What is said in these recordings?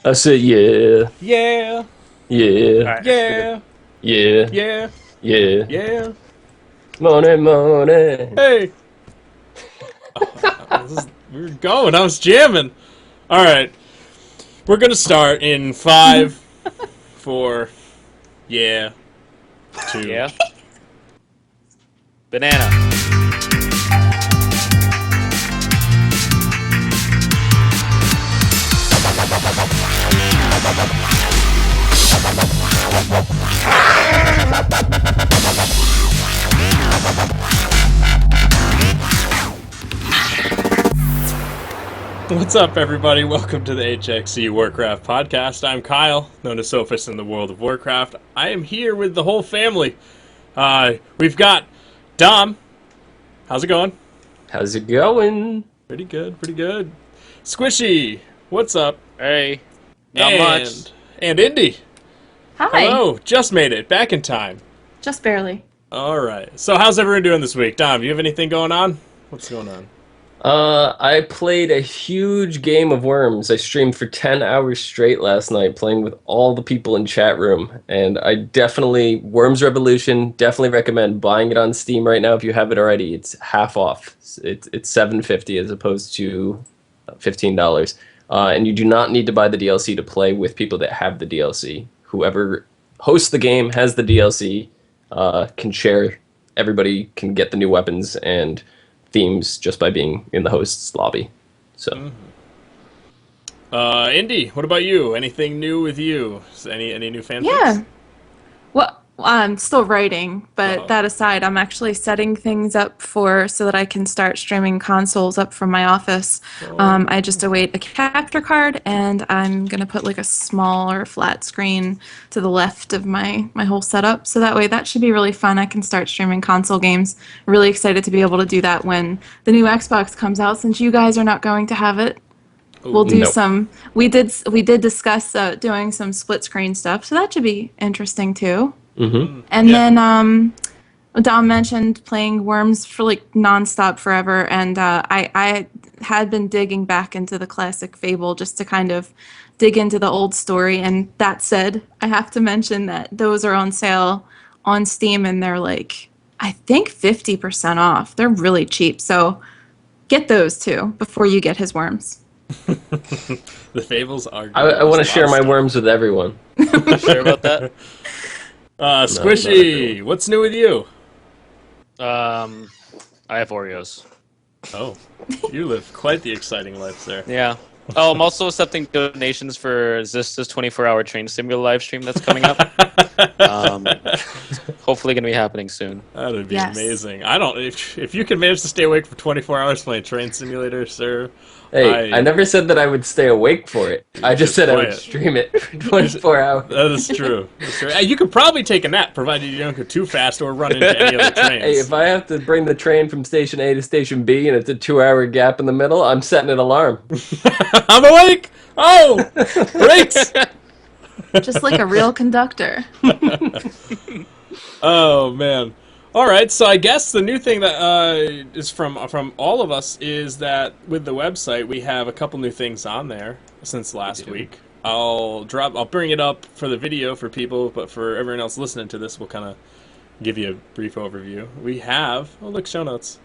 I said, yeah, Yeah, yeah, Alright, that's pretty good. yeah, yeah, yeah, yeah. yeah. Money, money. Hey, we were going. I was jamming. All right, we're gonna start in five, four, yeah, two. Yeah. Banana. What's up, everybody? Welcome to the HXE Warcraft podcast. I'm Kyle, known as Sophist in the world of Warcraft. I am here with the whole family. We've got Dom. How's it going? How's it going? Pretty good, pretty good. Squishei, what's up? Hey. Not much. And Indy. Hi. Hello, just made it, back in time. Just barely. All right. So how's everyone doing this week? Dom, do you have anything going on? What's going on? I played a huge game of Worms. I streamed for 10 hours straight last night, playing with all the people in chat room. And I definitely, Worms Revolution, definitely recommend buying it on Steam right now if you have it already. It's half off. It's $7.50 as opposed to $15. And you do not need to buy the DLC to play with people that have the DLC. Whoever hosts the game has the DLC, can share. Everybody can get the new weapons and themes just by being in the host's lobby. So, Indy, what about you? Anything new with you? Any new fanfics? Yeah. Well, I'm still writing, but Uh-oh. that aside, I'm actually setting things up so that I can start streaming consoles up from my office. I just await a capture card, and I'm gonna put like a smaller flat screen to the left of my whole setup, so that way that should be really fun. I can start streaming console games. Really excited to be able to do that when the new Xbox comes out, since you guys are not going to have it. We'll do Nope. some. We did discuss doing some split screen stuff, so that should be interesting too. And Yeah. then Dom mentioned playing Worms for like nonstop forever, and I had been digging back into the classic Fable just to kind of dig into the old story. And that said, I have to mention that those are on sale on Steam, and they're like, I think 50% off. They're really cheap, so get those too before you get his Worms. The fables are. I want to share my worms with everyone. Sure about that? Squishei, what's new with you? I have Oreos. Oh, you live quite the exciting life there. Yeah. Oh, I'm also accepting donations for Xizta's 24-hour train simulator live stream that's coming up. um, hopefully going to be happening soon. That'd be Yes. amazing. I don't. If you can manage to stay awake for 24 hours playing Train Simulator, sir. Hey, I never said that I would stay awake for it. I just said I play would it. stream it for 24 hours. That is true. That's true. You could probably take a nap, provided you don't go too fast or run into any other trains. Hey, if I have to bring the train from station A to station B and it's a 2-hour gap in the middle, I'm setting an alarm. I'm awake. Oh, brakes. Just like a real conductor. Oh man. All right, so I guess the new thing that is from all of us is that with the website we have a couple new things on there since last week. I'll bring it up for the video for people, but for everyone else listening to this, we'll kind of give you a brief overview. We have show notes.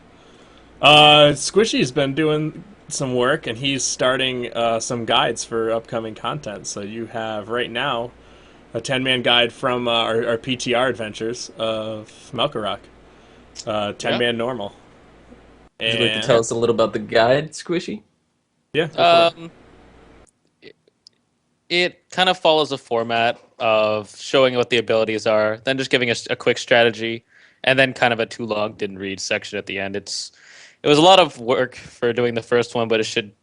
Squishei's been doing some work, and he's starting some guides for upcoming content. So you have right now a 10-man guide from our PTR adventures of Melkorok. 10-man normal. Would you like to tell us a little about the guide, Squishei? Yeah. Go for it. It kind of follows a format of showing what the abilities are, then just giving us a quick strategy, and then kind of a too long didn't read section at the end. It was a lot of work for doing the first one, but it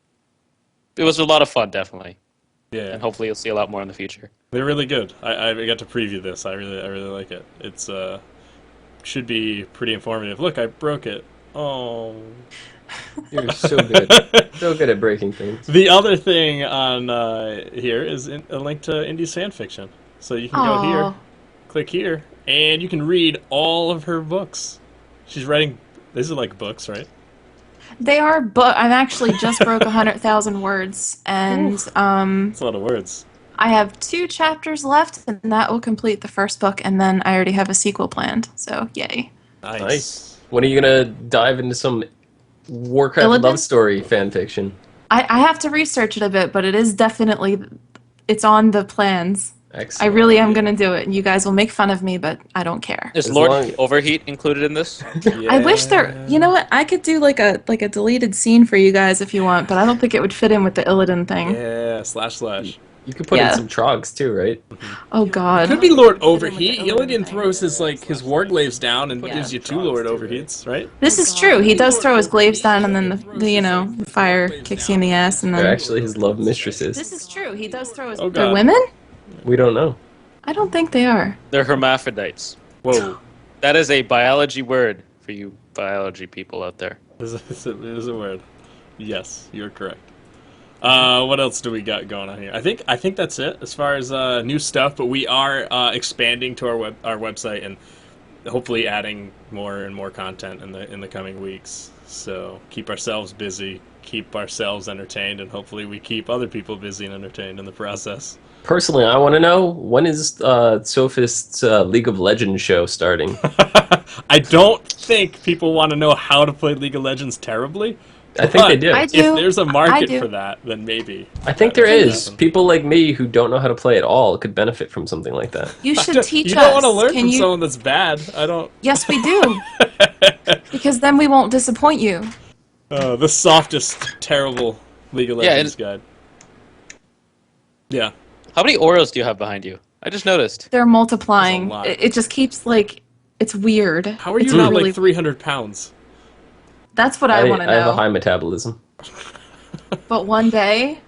was a lot of fun, definitely. Yeah. And hopefully you'll see a lot more in the future. They're really good. I got to preview this. I really like it. It's should be pretty informative. Look, I broke it. Oh. You're so good. So good at breaking things. The other thing on here is a link to Indy's fan fiction. So you can go here, Aw. click here, and you can read all of her books. She's writing. These are like books, right? They are, but I've actually just broke 100,000 words, and That's a lot of words. I have 2 chapters left, and that will complete the first book, and then I already have a sequel planned. So yay! Nice. When are you gonna dive into some Warcraft Illidan? love story fan fiction? I have to research it a bit, but it is definitely it's on the plans. I Excellent. really am gonna do it, and you guys will make fun of me, but I don't care. Is As Lord long- Overheat included in this? I wish there. You know what? I could do like a deleted scene for you guys if you want, but I don't think it would fit in with the Illidan thing. Yeah, slash. You could put in Yeah. some trogs too, right? Oh God. Could be Lord Overheat. Fit in with the Illidan throws his warglaives down and Yeah. gives you 2 Lord Overheats, right? This is true. He does throw his glaives down, and then the fire kicks you in the ass, and They're then. actually his love mistresses. This is true. He does throw his. Oh, They're God. women? We don't know. I don't think they are. They're hermaphrodites. Whoa. That is a biology word for you biology people out there. It is a word. Yes, you're correct. What else do we got going on here? I think that's it as far as new stuff. But we are expanding to our website and hopefully adding more and more content in the coming weeks. So keep ourselves busy, keep ourselves entertained, and hopefully we keep other people busy and entertained in the process. Personally, I want to know, when is Sophist's League of Legends show starting? I don't think people want to know how to play League of Legends terribly. I think they but do. I do. If there's a I market do. for that, then maybe. I think there That could is. happen. People like me who don't know how to play at all could benefit from something like that. You should teach You us. don't want to learn Can from you? someone that's bad. I don't. Yes, we do. Because then we won't disappoint you. The softest, terrible League of Yeah, Legends guide. Yeah. How many Oros do you have behind you? I just noticed. They're multiplying. There's a lot. It just keeps it's weird. How are you It's not really- like 300 pounds? That's what I want to I have a know. high metabolism. But one day,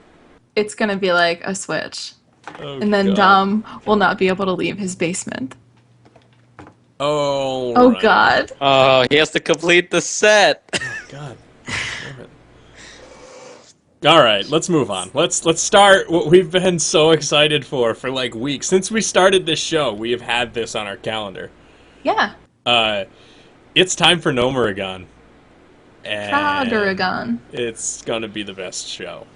it's gonna be like a switch, Oh, and then God. Dom will not be able to leave his basement. Oh. Oh right. God. Oh, he has to complete the set. God. Damn it. All right, let's move on. Let's start what we've been so excited for like weeks. Since we started this show, we have had this on our calendar. Yeah. It's time for Gnomergan. And Troggergon. it's gonna be the best show.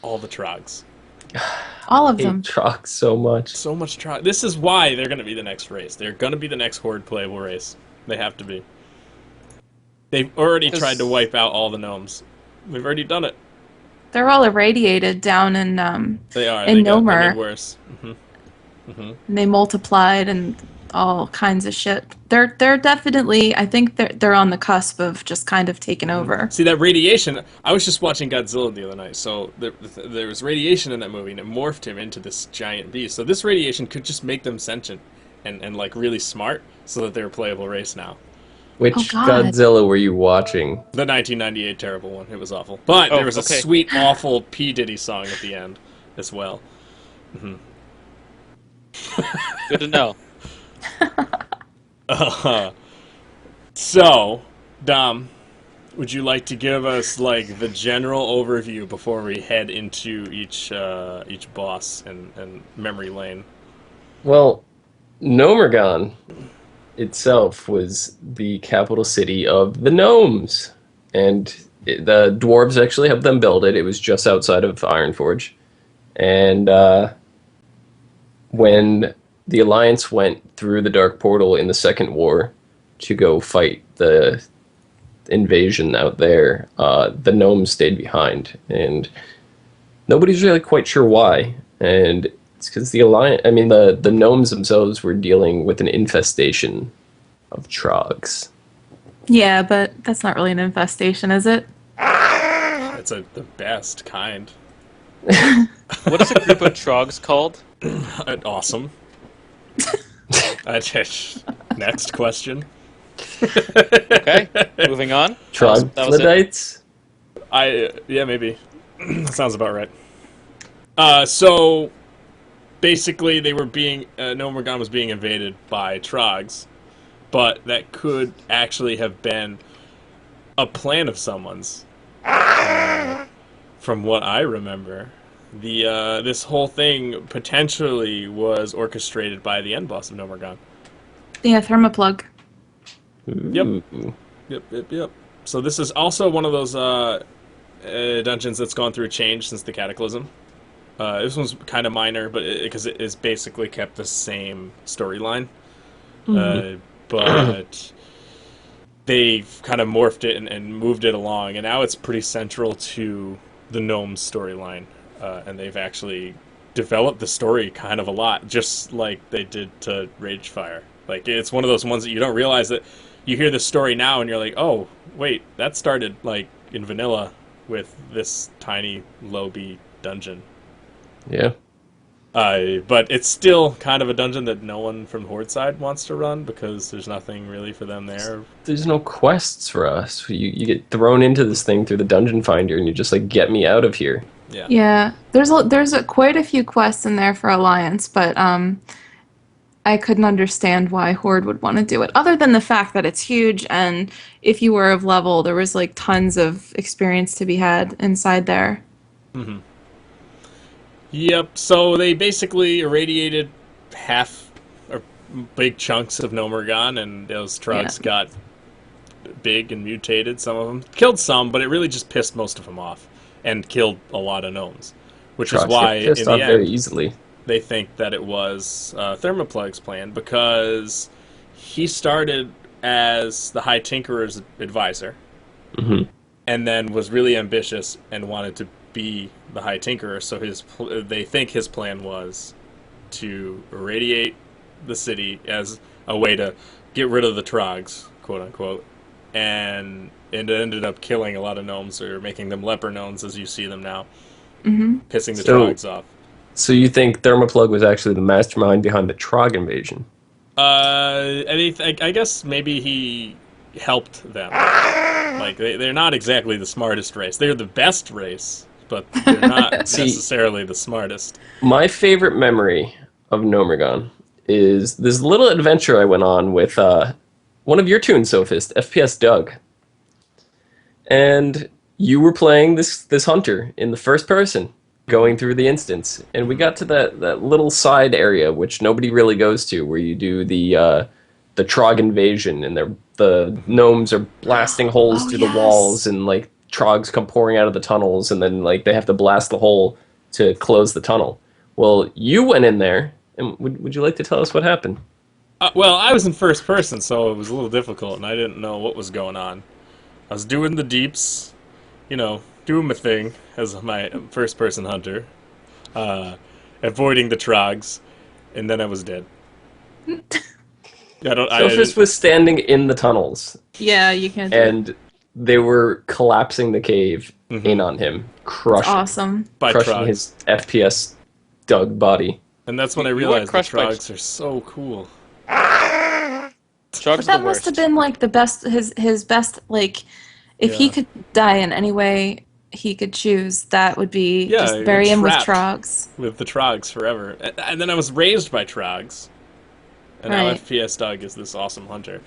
All the trogs. All of I hate them. trogs so much. So much trog. This is why they're gonna be the next race. They're gonna be the next Horde playable race. They have to be. They've already tried to wipe out all the gnomes. They've already done it. They're all irradiated down in They are. In They got Gnomer. worse. and they multiplied and all kinds of shit. They're definitely. I think they're on the cusp of just kind of taking over. See, that radiation, I was just watching Godzilla the other night, so there was radiation in that movie, and it morphed him into this giant beast. So this radiation could just make them sentient and like really smart, so that they're a playable race now. Which Oh, God. Godzilla were you watching? The 1998 terrible one, it was awful. But Oh, there was a okay. sweet, awful P. Diddy song at the end as well. Good to know. So, Dom, would you like to give us like the general overview before we head into each boss and memory lane? Well, Gnomergan itself was the capital city of the gnomes. And the dwarves actually helped them build it. It was just outside of Ironforge. And when the Alliance went through the Dark Portal in the Second War to go fight the invasion out there, the gnomes stayed behind. And nobody's really quite sure why. And it's because the Alliance, I mean, the gnomes themselves were dealing with an infestation of trogs. Yeah, but that's not really an infestation, is it? It's the best kind. What is a group of trogs called? Awesome. Next question. Okay, moving on. That was it. Troglodytes? Yeah, maybe. Sounds about right. So basically, they were Gnomergan was being invaded by trogs, but that could actually have been a plan of someone's. From what I remember, this whole thing potentially was orchestrated by the end boss of Gnomergan. Yeah, thermoplug. Yep. Ooh. Yep. So this is also one of those dungeons that's gone through a change since the Cataclysm. This one's kind of minor, but because it is basically kept the same storyline, but they've kind of morphed it and moved it along, and now it's pretty central to the gnomes storyline, and they've actually developed the story kind of a lot, just like they did to Ragefire. Like, it's one of those ones that you don't realize that you hear the story now, and you're like, oh, wait, that started, like, in vanilla with this tiny, low-B dungeon. Yeah. But it's still kind of a dungeon that no one from Horde side wants to run because there's nothing really for them there. There's no quests for us. You get thrown into this thing through the dungeon finder, and you just like, get me out of here. Yeah. Yeah, there's quite a few quests in there for Alliance, but I couldn't understand why Horde would want to do it, other than the fact that it's huge, and if you were of level, there was like tons of experience to be had inside there. Mm-hmm. Yep, so they basically irradiated half or big chunks of Gnomergan, and those TROGGS got big and mutated. Some of them killed some, but it really just pissed most of them off and killed a lot of gnomes, which is why in the end very easily. They think that it was Thermoplug's plan, because he started as the High Tinkerer's advisor, and then was really ambitious and wanted to be the High Tinkerer. So they think his plan was to irradiate the city as a way to get rid of the TROGGS, quote unquote, and it ended up killing a lot of gnomes, or making them leper gnomes as you see them now, pissing the TROGGS off. So you think Thermoplug was actually the mastermind behind the Trogg invasion? I guess maybe he helped them. Like, they're not exactly the smartest race. They're the best race, but they're not necessarily the smartest. My favorite memory of Gnomergan is this little adventure I went on with one of your tunes, Sophist, FPS Doug. And you were playing this hunter in the first person, going through the instance, and we got to that little side area which nobody really goes to, where you do the Trogg invasion, and the gnomes are blasting holes through the walls, and like Troggs come pouring out of the tunnels, and then like they have to blast the hole to close the tunnel. Well, you went in there, and would you like to tell us what happened? Well, I was in first person, so it was a little difficult, and I didn't know what was going on. I was doing the deeps, doing my thing as my first-person hunter, avoiding the TROGGS, and then I was dead. Sophist was standing in the tunnels. Yeah, you can't do and they were collapsing the cave in on him, crushing his FPS Doug body. And that's when I realized the TROGGS are so cool. But that must have been like the best, his best, like, if he could die in any way he could choose, that would be just bury him with TROGGS. With the TROGGS forever. And then I was raised by TROGGS. And now FPS Doug is this awesome hunter.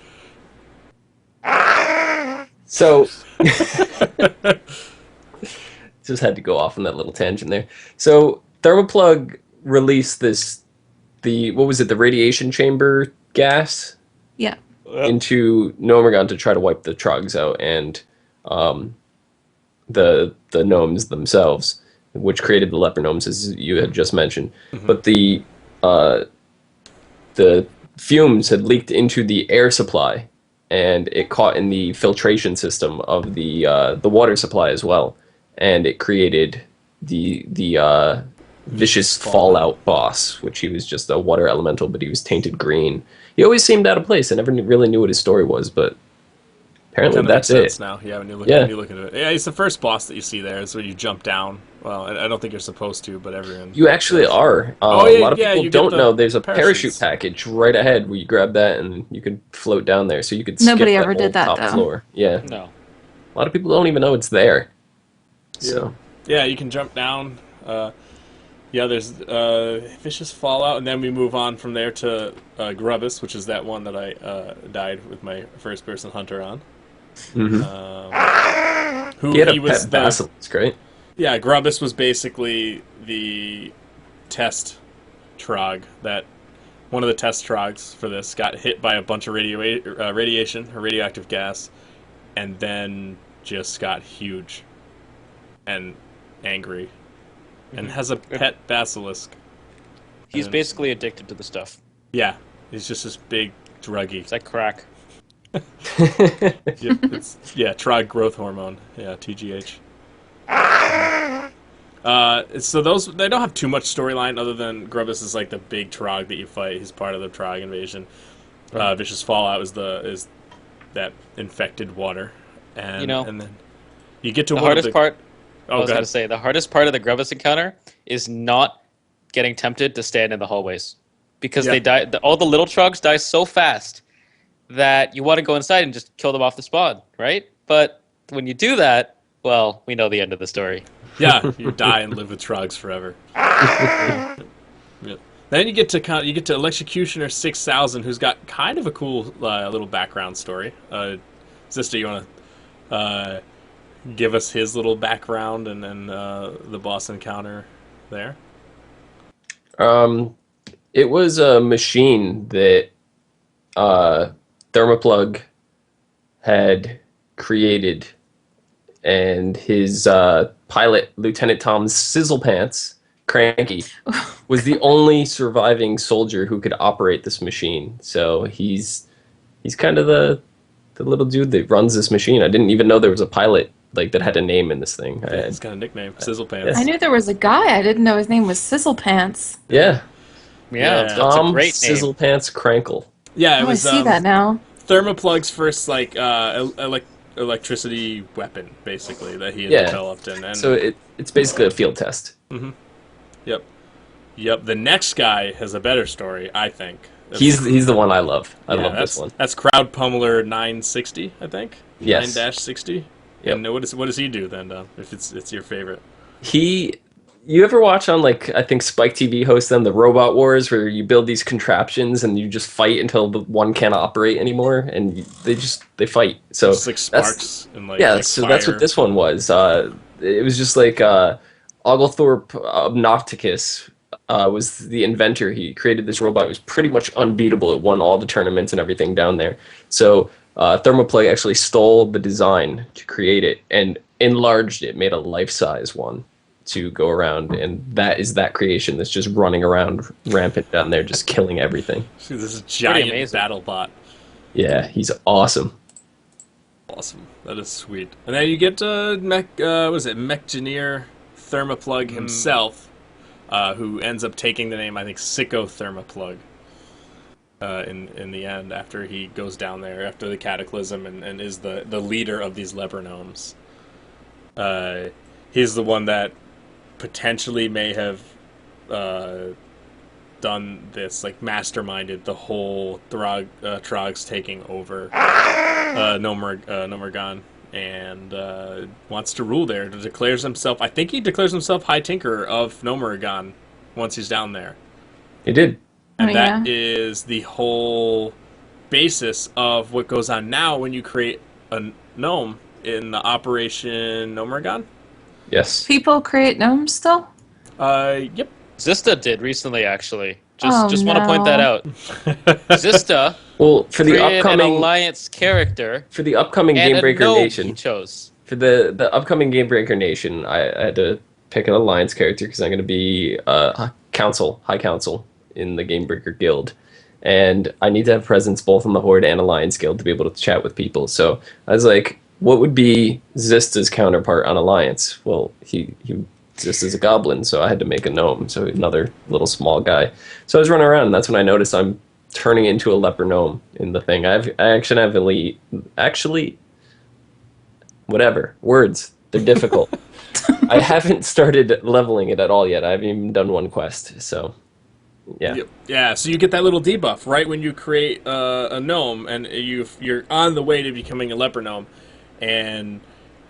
So, just had to go off on that little tangent there. So, Thermoplug released the radiation chamber gas? Yeah. Into Gnomergan to try to wipe the TROGGS out, and the gnomes themselves, which created the leper gnomes, as you had just mentioned. But the fumes had leaked into the air supply, and it caught in the filtration system of the water supply as well, and it created the vicious Fallout boss, which he was just a water elemental, but he was tainted green. He always seemed out of place. I never really knew what his story was, but apparently that's it. Now, when you look at it. Yeah, he's the first boss that you see there. It's when you jump down. Well, I don't think you're supposed to, but everyone... You actually are. A lot of people don't know there's a parachute package right ahead where you grab that and you can float down there, so you could skip Nobody the ever did that, top though. floor. Yeah. No. A lot of people don't even know it's there. So. Yeah, you can jump down. There's Vicious Fallout, and then we move on from there to Grubbus, which is that one that I died with my first-person hunter on. He had a pet basilisk, right? Yeah, Grubbus was basically the test Trogg. That one of the test Troggs for this got hit by a bunch of radiation or radioactive gas, and then just got huge and angry, and has a pet basilisk. He's And- basically addicted to the stuff. Yeah, he's just this big druggie. It's like crack. Trog growth hormone. Yeah, TGH. So those they don't have too much storyline other than Grubbus is like the big Trog that you fight. He's part of the Trog invasion. Vicious Fallout is that infected water, and and then you get to The one hardest of the, part. Oh, I was go going ahead. to say the hardest part of the Grubbus encounter is not getting tempted to stand in the hallways, because Yeah. they die. All the little Trogs die so fast that you want to go inside and just kill them off the spawn, right? But when you do that, well, we know the end of the story. Yeah, you die and live with Trogs forever. Yeah. Then you get to Electrocutioner 6000, who's got kind of a cool little background story. Xizta, you want to give us his little background and then the boss encounter there? It was a machine that Thermoplug had created, and his pilot, Lieutenant Tom Sizzlepants, Cranky, was the only surviving soldier who could operate this machine. So he's kind of the little dude that runs this machine. I didn't even know there was a pilot like that had a name in this thing. It's got a nickname, Sizzlepants. I knew there was a guy. I didn't know his name was Sizzlepants. Yeah, Yeah, Yeah. that's Tom a great name. Sizzlepants Crankle. Yeah, it Oh, I was see that now. Thermoplug's first electricity weapon, basically, that he had Yeah. developed. And So it's basically a field test. Yep. The next guy has a better story, I think. He's the one I love. I love that's, this one. That's Crowd Pummeler 960, I think. Yes. 9-60. Yep. And what does he do then, if it's your favorite? You ever watch on, like, I think Spike TV hosts them, the Robot Wars, where you build these contraptions and you just fight until the one can't operate anymore, and they fight. So Just like sparks and like so fire. that's what this one was. It was just like Oglethorpe Obnopticus was the inventor. He created this robot. It was pretty much unbeatable. It won all the tournaments and everything down there. So Thermoplay actually stole the design to create it and enlarged it, made a life-size one to go around, and that is that creation that's just running around rampant down there, just killing everything. See, this is giant amazing. battle bot. Yeah, he's awesome. Awesome. That is sweet. And then you get Mechgineer Thermoplug himself, who ends up taking the name, I think, Sicko Thermoplug. In the end, after he goes down there after the cataclysm and is the leader of these leper gnomes. He's the one that potentially may have done this, like masterminded the whole Trogs taking over Gnomergan, and wants to rule there. Declares himself, I think he declares himself High Tinker of Gnomergan once he's down there. He did. And Oh, that yeah? is the whole basis of what goes on now when you create a gnome in the Operation Gnomergan. Yes. People create gnomes still? Yep. Xizta did recently, actually. Oh, Just want to point no. that out. Xizta Well, for the created an upcoming alliance character Game and a Breaker gnome Nation. he chose. For the upcoming Game Breaker Nation, I had to pick an alliance character because I'm going to be high council in the Game Breaker Guild, and I need to have presence both in the Horde and Alliance Guild to be able to chat with people. So I was like, what would be Xista's counterpart on Alliance? Well, Xista's a goblin, so I had to make a gnome, so another little small guy. So I was running around, and that's when I noticed I'm turning into a leper gnome in the thing. I actually whatever words, they're difficult. I haven't started leveling it at all yet. I haven't even done one quest, so yeah. Yep. Yeah, so you get that little debuff right when you create a gnome, and you're on the way to becoming a leper gnome, and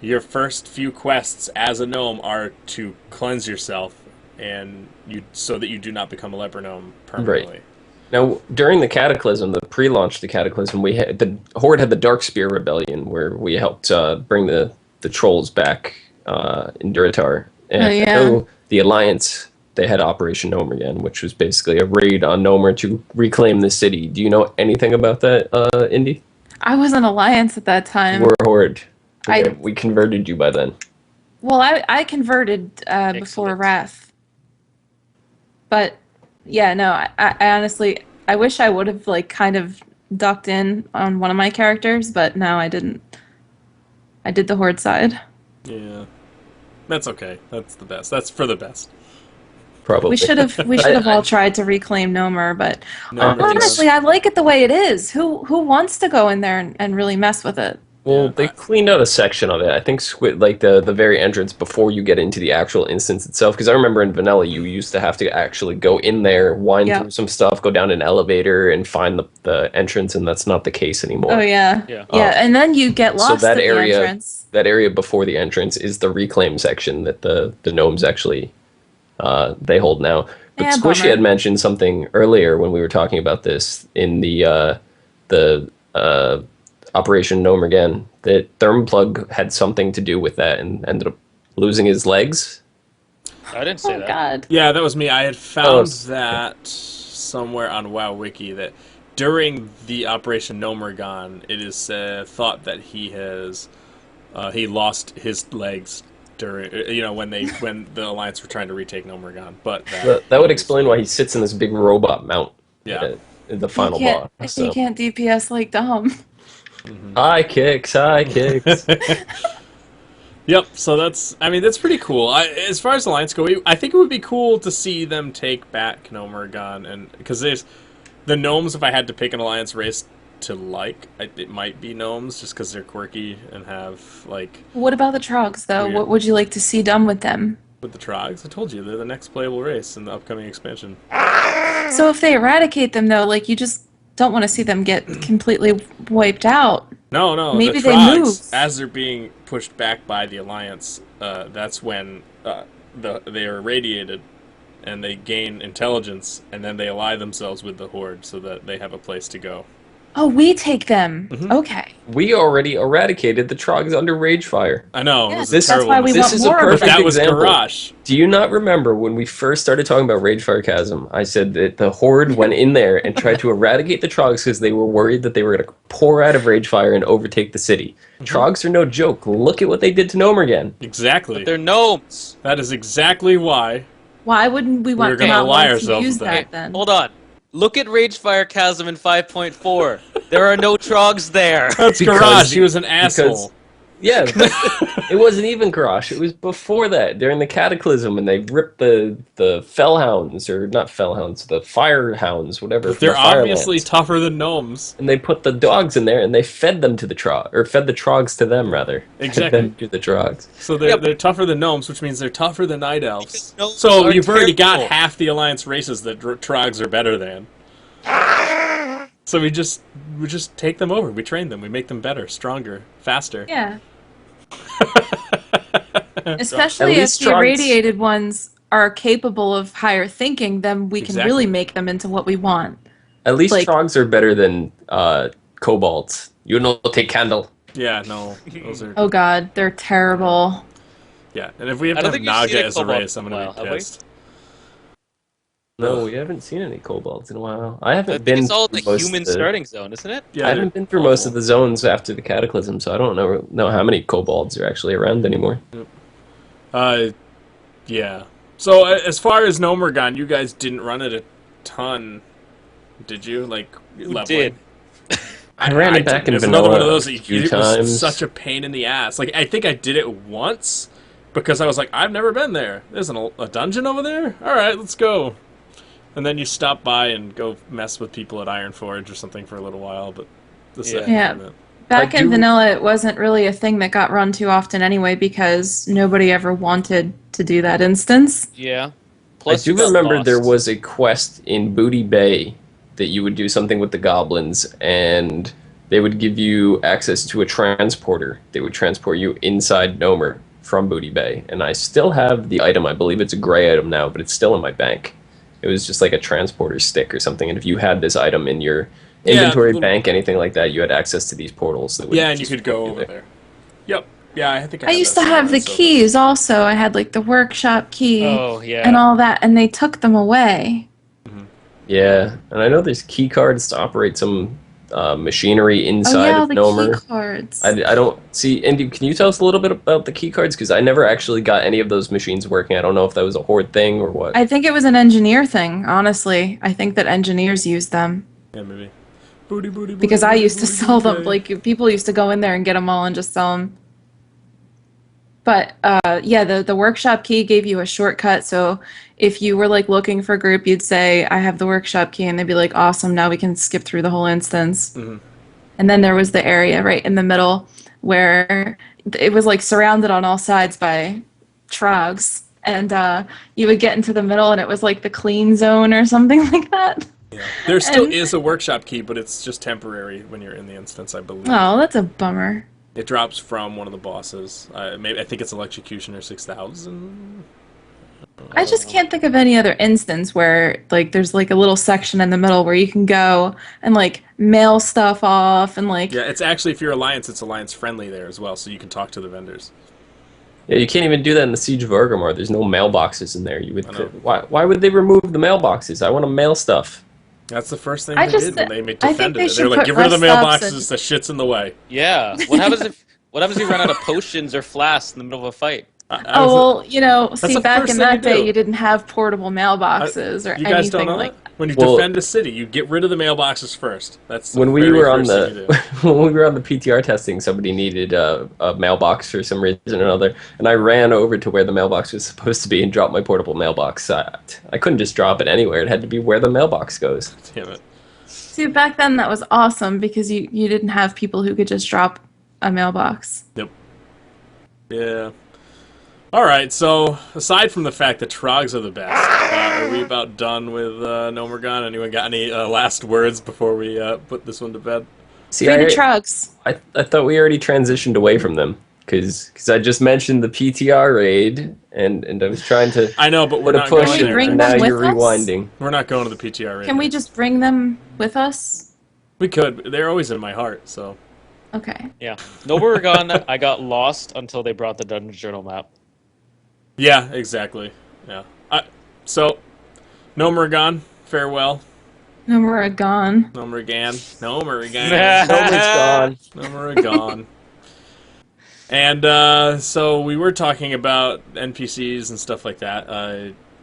your first few quests as a gnome are to cleanse yourself, and so that you do not become a leper gnome permanently. Right. Now, during the Cataclysm, the pre-launch the Cataclysm, the Horde had the Darkspear Rebellion, where we helped bring the trolls back in Duratar. And Oh, yeah. I know the Alliance, they had Operation Gnomergan, which was basically a raid on Gnomer to reclaim the city. Do you know anything about that, Indy? I was an alliance at that You time. were a horde. I We converted you by then. well, I converted before Excellent. Wrath, but yeah, no, I honestly I wish I would have like kind of ducked in on one of my characters, but no, I didn't. I did the horde side. Yeah. That's okay. That's the best. That's for the best. Probably. We should have all tried to reclaim Gnomer, but Gnomergan. honestly, I like it the way it is. Who wants to go in there and really mess with it? Well, Yeah, they cleaned out a section of it. I think like the very entrance before you get into the actual instance itself. Because I remember in Vanilla, you used to have to actually go in there, wind Yep. through some stuff, go down an elevator, and find the entrance, and that's not the case anymore. Oh yeah, Yeah. yeah, and then you get lost that at the area- entrance. That area before the entrance is the reclaim section that the gnomes actually they hold now. But Yeah, Squishy bummer. had mentioned something earlier when we were talking about this in the Operation Gnomergan that Thermplug had something to do with that and ended up losing his legs. I didn't say Oh that. God. Yeah, that was me. I had found Oh, that somewhere on WoW Wiki that during the Operation Gnomergan, it is thought that he lost his legs during when the Alliance were trying to retake Gnomergan. But That would explain why he sits in this big robot mount. Yeah. In the final boss. You So. can't DPS like Dom. High kicks, high kicks. Yep. So that's pretty cool. As far as Alliance go, I think it would be cool to see them take back Gnomergan, and because there's the gnomes. If I had to pick an Alliance race to like, it might be gnomes, just because they're quirky and have like What about the Trogs though? Weird. What would you like to see done with them? with the Trogs. I told you they're the next playable race in the upcoming expansion. So if they eradicate them though, like you just don't want to see them get completely wiped out. No. Maybe the they Trogs, move. as they're being pushed back by the Alliance. That's when they are irradiated, and they gain intelligence, and then they ally themselves with the Horde so that they have a place to go. Oh, we take them. Mhm. Okay. We already eradicated the Trogs under Ragefire. I know. Yeah, it was this- a terrible that's why we mistake. This want is a more of But perfect that was example. Garrosh. Do you not remember when we first started talking about Ragefire Chasm? I said that the Horde went in there and tried to eradicate the Trogs because they were worried that they were going to pour out of Ragefire and overtake the city. Trogs are no joke. Look at what they did to Gnomergan. Exactly. They're gnomes. That is exactly why. Why wouldn't we want gonna not ally want to ourselves use with that that. then? Hold on. Look at Ragefire Chasm in 5.4. There are no trogs there. That's Because Garrosh. the- He was an asshole. Yeah, it wasn't even Garrosh. It was before that, during the Cataclysm, when they ripped the Fellhounds, or not Fellhounds, the Firehounds, whatever. from They're the obviously Firelands. tougher than gnomes. And they put the dogs in there, and they fed them to the Trog, or fed the Trogs to them, rather. Exactly. Fed them to the Trogs. So they're, Yeah, they're tougher than gnomes, which means they're tougher than night elves. Because gnomes So are you've already got terrible. half the Alliance races that Trogs are better than. So we just take them over. We train them. We make them better, stronger, faster. Yeah. Especially At if least the Trogs- irradiated ones are capable of higher thinking, then we can Exactly. really make them into what we want. At least Like- Trogs are better than Kobolds. You know, take candle. Yeah, no, those are Oh god, they're terrible. yeah. And if we have I to don't have think we've seen Naga a as a Kobold race, I'm in a gonna while, be have we? pissed. No, we haven't seen any Kobolds in a while. I I haven't think been. it's all the through most human of the- starting zone, isn't it? Yeah, I haven't they're been through most awful. of the zones after the Cataclysm, so I don't know how many Kobolds are actually around anymore. Yeah. So as far as Gnomergan, you guys didn't run it a ton, did you? Like Who leveling? did? I ran it back didn't. in It's another one of vanilla those a that few it times. was such a pain in the ass. Like I think I did it once because I was like, I've never been there. There's a dungeon over there. All right, let's go. And then you stop by and go mess with people at Ironforge or something for a little while, but that's it. Yeah. And Back I in do- vanilla, it wasn't really a thing that got run too often anyway because nobody ever wanted to do that instance. Yeah. I Plus, do you got remember lost. there was a quest in Booty Bay that you would do something with the goblins, and they would give you access to a transporter. They would transport you inside Gnomer from Booty Bay, and I still have the item. I believe it's a gray item now, but it's still in my bank. It was just like a transporter stick or something, and if you had this item in your inventory, little- bank, anything like that, you had access to these portals. That would yeah, and you just could go put over there. Yep. Yeah, I think I had used that to have the somewhere, so- keys also. I had like the workshop key Oh, yeah. and all that, and they took them away. Yeah, and I know there's key cards to operate some machinery Oh inside yeah, of the key Gnomer. cards. I don't see. Andy, can you tell us a little bit about the key cards? Because I never actually got any of those machines working. I don't know if that was a horde thing or what. I think it was an engineer thing, honestly. I think that engineers use them Yeah, maybe. Booty, booty, booty, because I booty, used to booty, sell them. booty. Like people used to go in there and get them all and just sell them. But yeah, the workshop key gave you a shortcut. So if you were like looking for a group, you'd say, "I have the workshop key," and they'd be like, "Awesome! Now we can skip through the whole instance." Mhm. And then there was the area right in the middle where it was like surrounded on all sides by trogs, and you would get into the middle, and it was like the clean zone or something like that. Yeah. There still And is a workshop key, but it's just temporary when you're in the instance, I believe. oh, that's a bummer. It drops from one of the bosses. Maybe I think it's Electrocutioner 6000. I just can't think of any other instance where like there's like a little section in the middle where you can go and like mail stuff off and like Yeah, it's actually, if you're Alliance, it's Alliance friendly there as well, so you can talk to the vendors. Yeah, you can't even do that in the Siege of Orgrimmar. There's no mailboxes in there. You would. I know. Why would they remove the mailboxes? I want to mail stuff. That's the first thing I they just did when they I think defended they it. They should were like, put get rid of the rest stops mailboxes, the shit's in the way. Yeah. What happens if you run out of potions or flasks in the middle of a fight? I was- Oh, well, you know, That's see, the back first in thing that you day, do. you didn't have portable mailboxes or You guys don't anything know like that? When you Well- defend a city, you get rid of the mailboxes first. That's the When we very were on first thing you the do. when we were on the PTR testing, somebody needed a mailbox for some reason or another, and I ran over to where the mailbox was supposed to be and dropped my portable mailbox. I couldn't just drop it anywhere; it had to be where the mailbox goes. Damn it. See, back then that was awesome because you didn't have people who could just drop a mailbox. Yep. Yeah. All right. So aside from the fact that Trogs are the best, are we about done with Gnomergan? Anyone got any last words before we put this one to bed? See, Free the trucks. I thought we already transitioned away from them because I just mentioned the PTR raid and I was trying to I know, but we're put a not push, going Can we there. bring and them now you're with us? rewinding. We're not going to the PTR right Can now. we just bring them with us? We could. They're always in my heart. So Okay. Yeah. Gnome-Are-Gone, I got lost until they brought the Dungeon Journal map. yeah, exactly. Yeah. So Gnomergan, farewell. Gnome-Are-Gone. Gnomergan. Gnomergan. Nomad's gone. Gnomergan. And so we were talking about NPCs and stuff like that.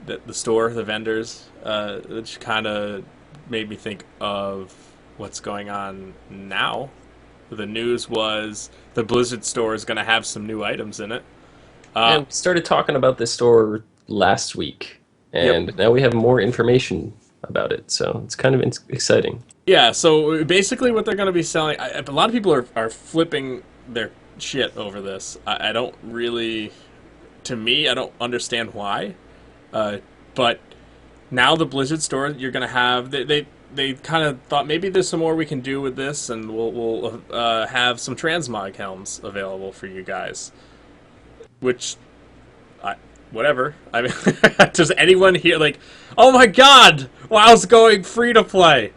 The store, the vendors, which kind of made me think of what's going on now. The news was the Blizzard store is going to have some new items in it. And we started talking about this store last week, and now we have more information about it, so it's kind of exciting. Yeah, so basically what they're going to be selling, a lot of people are flipping their shit over this. I don't really, to me, I don't understand why. But now the Blizzard store, you're going to have, they kind of thought maybe there's some more we can do with this, and we'll have some transmog helms available for you guys. Which, whatever. I mean, does anyone here like, oh my god, WoW's going free to play.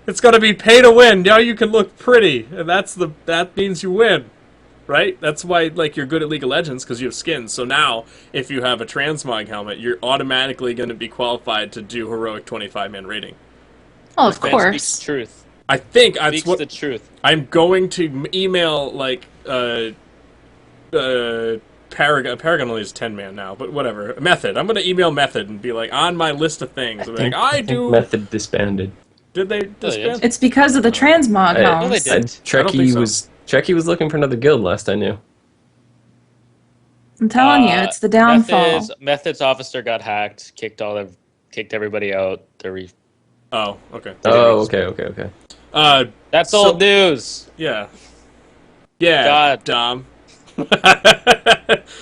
It's gonna be pay to win. Now you can look pretty, and that means you win, right? That's why like you're good at League of Legends because you have skins. So now, if you have a transmog helmet, you're automatically going to be qualified to do heroic 25-man rating. Oh, of Man speaks course. truth. I think that's Speaks what the truth. I'm going to email like Paragon only is 10-man now, but whatever. Method. I'm gonna email Method and be like on my list of things. I'm like, I think do. Method disbanded. Did they did. disband? It's because of the transmog I- helms. No, they did. I don't think Trekkie was looking for another guild last I knew. I'm telling you, it's the downfall. Method's officer got hacked, kicked everybody out. Oh, okay. Oh, okay. That's So- old news. Yeah. Yeah. God. Dom. You're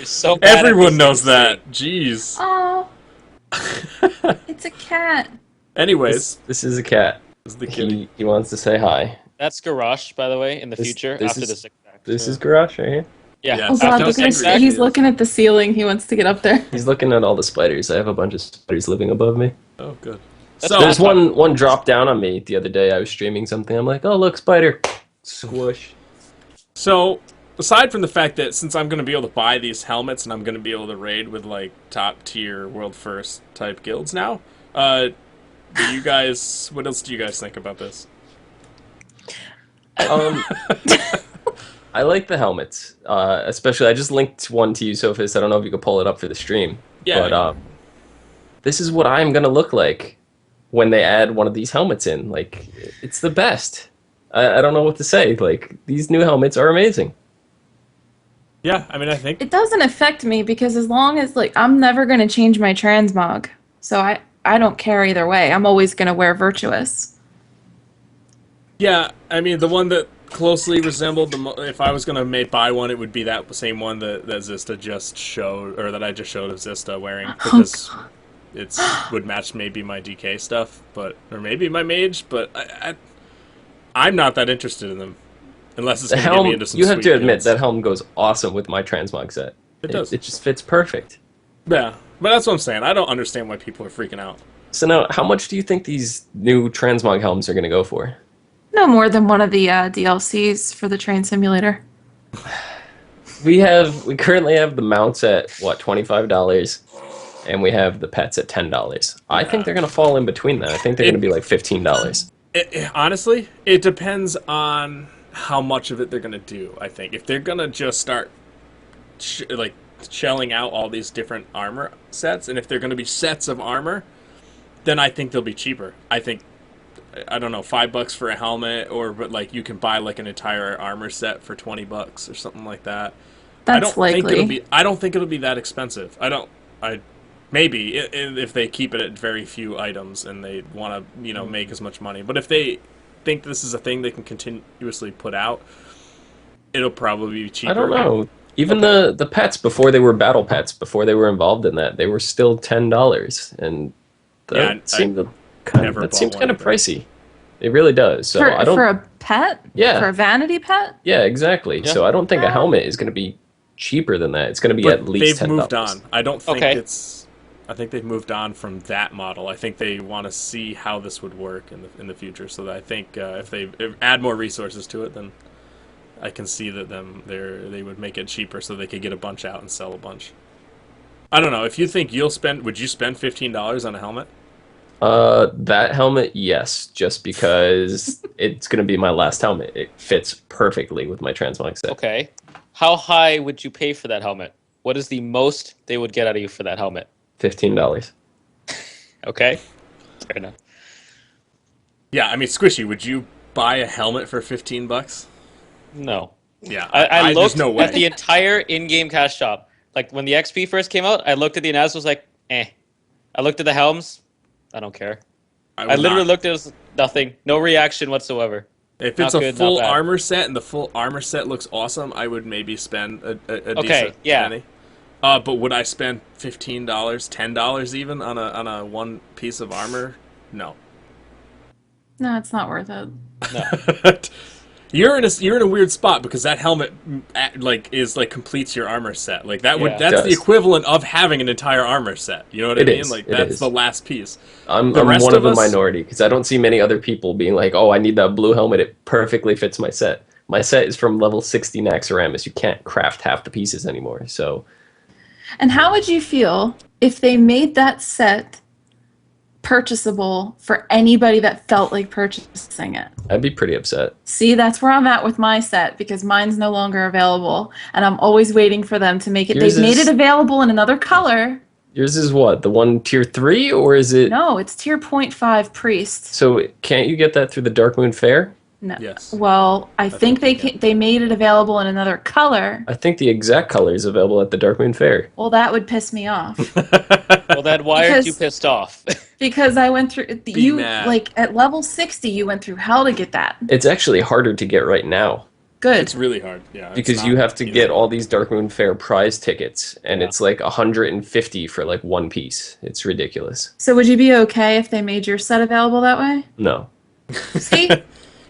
so bad at Everyone this knows thing. that. Jeez. Oh, it's a cat. Anyways, This is a cat. this is the kitty. He wants to say hi. That's Garrosh, by the way, in the This- future this after is- the six pack. This is Garrosh right here. Yeah. Yeah. Oh After god, the look at his, six pack. he's looking at the ceiling. He wants to get up there. He's looking at all the spiders. I have a bunch of spiders living above me. Oh, good. That's So, There's one dropped down on me the other day. I was streaming something. I'm like, oh look, spider. Squish. So, aside from the fact that since I'm going to be able to buy these helmets and I'm going to be able to raid with like top tier world first type guilds now, do you guys? What else do you guys think about this? Um, I like the helmets, especially. I just linked one to you, Sophist. I don't know if you could pull it up for the stream, Yeah. but this is what I'm gonna look like when they add one of these helmets in. Like, it's the best. I don't know what to say. Like, these new helmets are amazing. Yeah, I mean, I think It doesn't affect me because as long as like I'm never going to change my transmog. So I don't care either way. I'm always going to wear Virtuous. yeah, I mean, the one that closely resembled if I was gonna buy one, it would be that same one that Xizta just showed, or that I just showed of Xizta wearing, because it's would match maybe my DK stuff, or maybe my mage, but I'm not that interested in them unless it's The gonna get me helm, into some. you have sweet to admit, builds. that helm goes awesome with my transmog set. It does. It just fits perfect. Yeah, but that's what I'm saying. I don't understand why people are freaking out. So now, how much do you think these new transmog helms are going to go for? No more than one of the DLCs for the train simulator. We currently have the mounts at what, $25, and we have the pets at $10. I think they're going to fall in between that. I think they're going to be like $15. Honestly, it depends on how much of it they're gonna do. I think if they're gonna just start shelling out all these different armor sets, and if they're gonna be sets of armor, then I think they'll be cheaper. I think, I don't know, $5 for a helmet, but like you can buy like an entire armor set for $20 or something like that. That's likely. I don't think it'll be that expensive. Maybe if they keep it at very few items and they want to make as much money. But if they think this is a thing they can continuously put out, it'll probably be cheaper. I don't know. Even the pets, before they were battle pets, before they were involved in that, they were still $10, and that seems kind of pricey. It really does. So I don't, for a pet. Yeah. For a vanity pet. Yeah, exactly. Yeah. So I don't think a helmet is going to be cheaper than that. It's going to be But at least $10. they've moved on. I don't think Okay. I think they've moved on from that model. I think they want to see how this would work in the future. So that I think if they add more resources to it, then I can see that they would make it cheaper so they could get a bunch out and sell a bunch. I don't know. If you think would you spend $15 on a helmet? That helmet, yes, just because it's going to be my last helmet. It fits perfectly with my transmog set. Okay. How high would you pay for that helmet? What is the most they would get out of you for that helmet? $15. Okay. Fair enough. Yeah, I mean, Squishy, would you buy a helmet for $15? No. Yeah, I there's looked no way. at the entire in-game cash shop. Like, when the XP first came out, I looked at the analysis, was like, eh. I looked at the helms, I don't care. I literally looked at it, was nothing. No reaction whatsoever. If it's a full armor set and the full armor set looks awesome, I would maybe spend a decent penny. But would I spend $15, $10 even on a one piece of armor? No. No, it's not worth it. No. You're in a weird spot because that helmet completes your armor set. Like that's the equivalent of having an entire armor set. You know what I mean? Is. Like that's the last piece. I'm one of the minority because I don't see many other people being like, "Oh, I need that blue helmet. It perfectly fits my set." My set is from level 60 Naxxramas. You can't craft half the pieces anymore. So. And how would you feel if they made that set purchasable for anybody that felt like purchasing it? I'd be pretty upset. See, that's where I'm at with my set because mine's no longer available, and I'm always waiting for them to make it. They've made it available in another color. Yours is what? The one tier 3, or is it? No, it's tier 0.5 priest. So can't you get that through the Dark Moon Fair? No. Yes. Well, I think they made it available in another color. I think the exact color is available at the Dark Moon Fair. Well, that would piss me off. Well, then why aren't you pissed off? Because I went through at level 60, you went through hell to get that. It's actually harder to get right now. Good. It's really hard. Yeah. Because you have to get all these Dark Moon Fair prize tickets, and it's like 150 for like one piece. It's ridiculous. So would you be okay if they made your set available that way? No. See?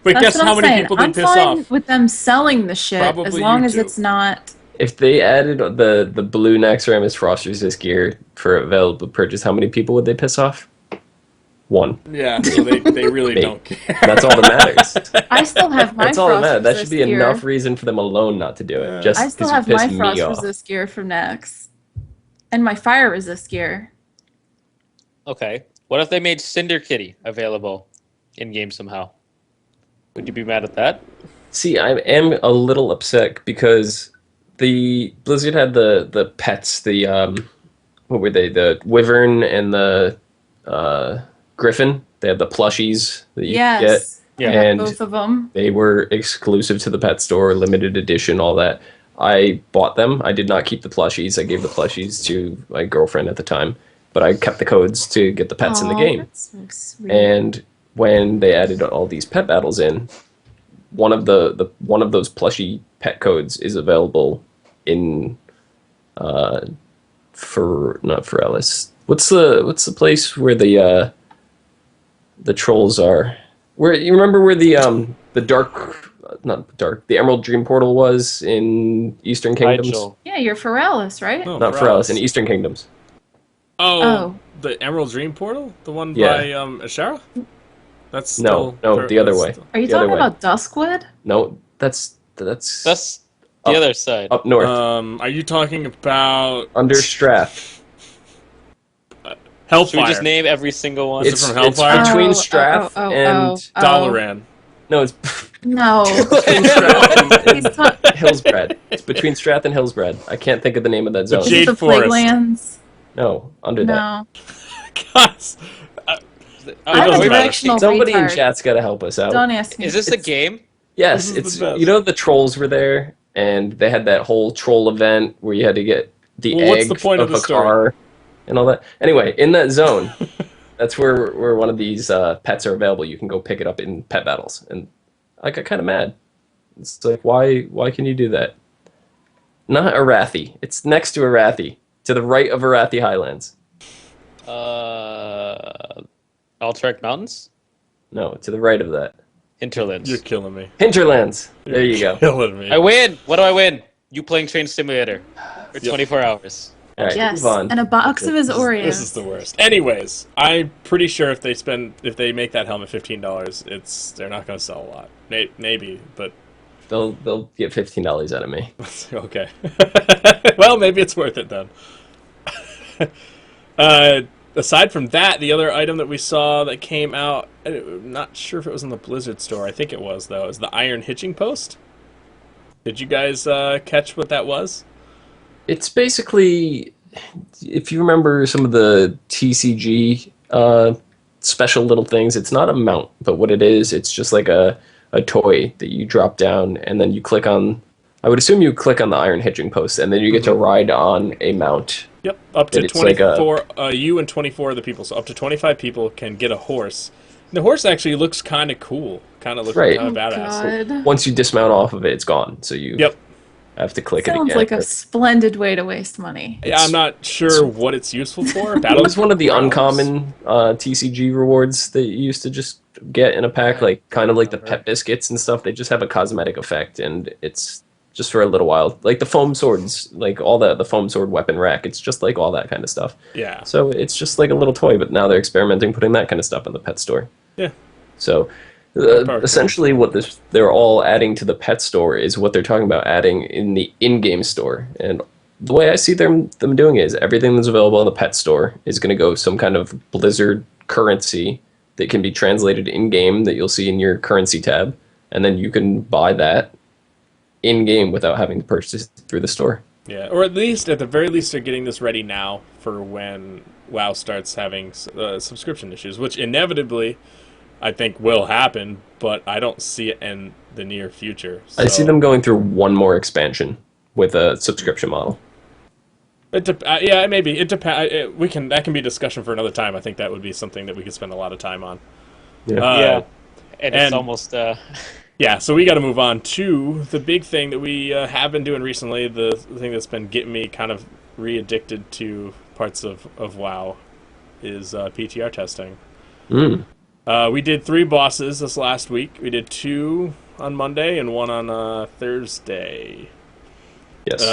But That's guess what how I'm many saying. people they I'm piss fine off? with them selling the shit as Probably long you as too. it's not. If they added the blue Naxxramas Frost Resist gear for available purchase, how many people would they piss off? One. Yeah, so they really don't care. That's all that matters. I still have my That's all that Frost matters. That Resist should be gear. enough reason for them alone not to do it. Just I still because have you my piss Frost me off. Resist gear from Nex. And my Fire Resist gear. Okay. What if they made Cinder Kitty available in-game somehow? Would you be mad at that? See, I am a little upset because the Blizzard had the pets, the what were they? The wyvern and the uh, griffin. They had the plushies that you could get, Yes. Yeah. I got and both of them. they were exclusive to the pet store, limited edition, all that. I bought them. I did not keep the plushies. I gave the plushies to my girlfriend at the time, but I kept the codes to get the pets in the Aw, game. that's so sweet. And when they added all these pet battles in, one of one of those plushy pet codes is available in for not for Ellis. What's the place where the trolls are? Where you remember where the dark not dark the Emerald Dream Portal was in Eastern Kingdoms? Rigel. Yeah, you're Pharrellus, right? No. Not for Ellis, in Eastern Kingdoms. Oh, the Emerald Dream Portal, the one Yeah. by Ashara. That's No, still, the other way. Are you The other talking way. about Duskwood? No, that's That's the Up. other side. up north, Are you talking about under Strath. Hellfire? Should we just name every single one? Is it from Hellfire? between Oh, Strath oh, oh, and oh. Dalaran. no, it's No. between Strath and He's ta- Hillsbrad. It's between Strath and Hillsbrad. I can't think of the name of that zone. Is it Jade the Forest. Plaguelands? No, under that. No. Guys, I'm a doesn't matter. directional Somebody in retard. chat's got to help us out. Don't ask me. Is this a game? Yes, This is it's the best. you know the trolls were there, and they had that whole troll event where you had to get the Well, what's egg the point of of the a story? car and all that. Anyway, in that zone, that's where one of these pets are available. You can go pick it up in pet battles, and I got kind of mad. It's like why can you do that? Not Arathi. It's next to Arathi, to the right of Arathi Highlands. Alterac Mountains? No, to the right of that. Hinterlands. you're killing me. Hinterlands. There you go. Killing me. I win! What do I win? You playing Train Simulator for 24 hours. All right, Yes, move on. and a box of his Oreos. This is the worst. Anyways, I'm pretty sure if they make that helmet $15, they're not going to sell a lot. Maybe, but They'll get $15 out of me. okay. Well, maybe it's worth it then. Aside from that, the other item that we saw that came out, I'm not sure if it was in the Blizzard store. I think it was though. Is the iron hitching post? Did you guys catch what that was? It's basically, if you remember some of the TCG special little things, it's not a mount, but what it is, it's just like a toy that you drop down and then you click on, I would assume you click on the iron hitching post and then you get to ride on a mount. Yep, up to It's like 24. You and 24 other people, so up to 25 people can get a horse. And the horse actually looks kind of cool. Kind of looks Right. kind of badass. God. Once you dismount off of it, it's gone. So you Yep. have to click it Sounds again. like a splendid way to waste money. Yeah, I'm not sure what it's useful for. It was one of the Battlegrounds. uncommon TCG rewards that you used to just get in a pack, like kind of like the pet biscuits and stuff. They just have a cosmetic effect, and it's just for a little while. Like the foam swords, like all the foam sword weapon rack. It's just like all that kind of stuff. Yeah. So it's just like a little toy, but now they're experimenting putting that kind of stuff in the pet store. Yeah. So Powerful. essentially, what they're all adding to the pet store is what they're talking about adding in the in-game store. And the way I see them doing it is everything that's available in the pet store is going to go some kind of Blizzard currency that can be translated in-game that you'll see in your currency tab, and then you can buy that in-game without having to purchase it through the store. Yeah, or at the very least, they're getting this ready now for when WoW starts having subscription issues, which inevitably, I think, will happen, but I don't see it in the near future. I see So- them going through one more expansion with a subscription model. Yeah, maybe it depends. That can be a discussion for another time. I think that would be something that we could spend a lot of time on. Yeah. Yeah. And it's and- almost... Yeah, so we got to move on to the big thing that we have been doing recently. The thing that's been getting me kind of re-addicted to parts of WoW is PTR testing. Mm. We did 3 bosses this last week. We did 2 on Monday and 1 on Thursday. Yes.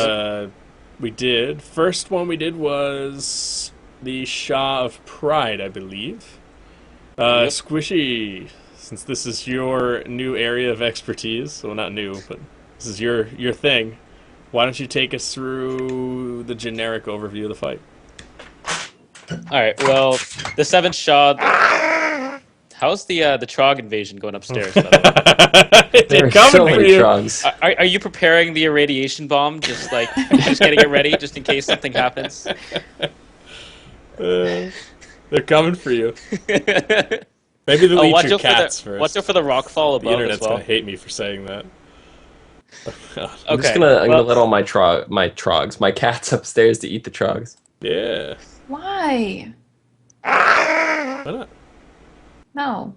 First one we did was the Shah of Pride, I believe. Yep. Squishei, since this is your new area of expertise, well, not new, but this is your thing, why don't you take us through the generic overview of the fight? All right. Well, the 7th Shah How's the Trog invasion going upstairs? By the way? They're There are coming so for many you. trogs. Are you preparing the irradiation bomb? Just getting it ready, just in case something happens. They're coming for you. Maybe they'll eat your cats first. Watch out for the rockfall The above as internet's well. gonna hate me for saying that. I'm just gonna let all my trogs, my cats upstairs to eat the trogs. Yeah. Why? Why not? No.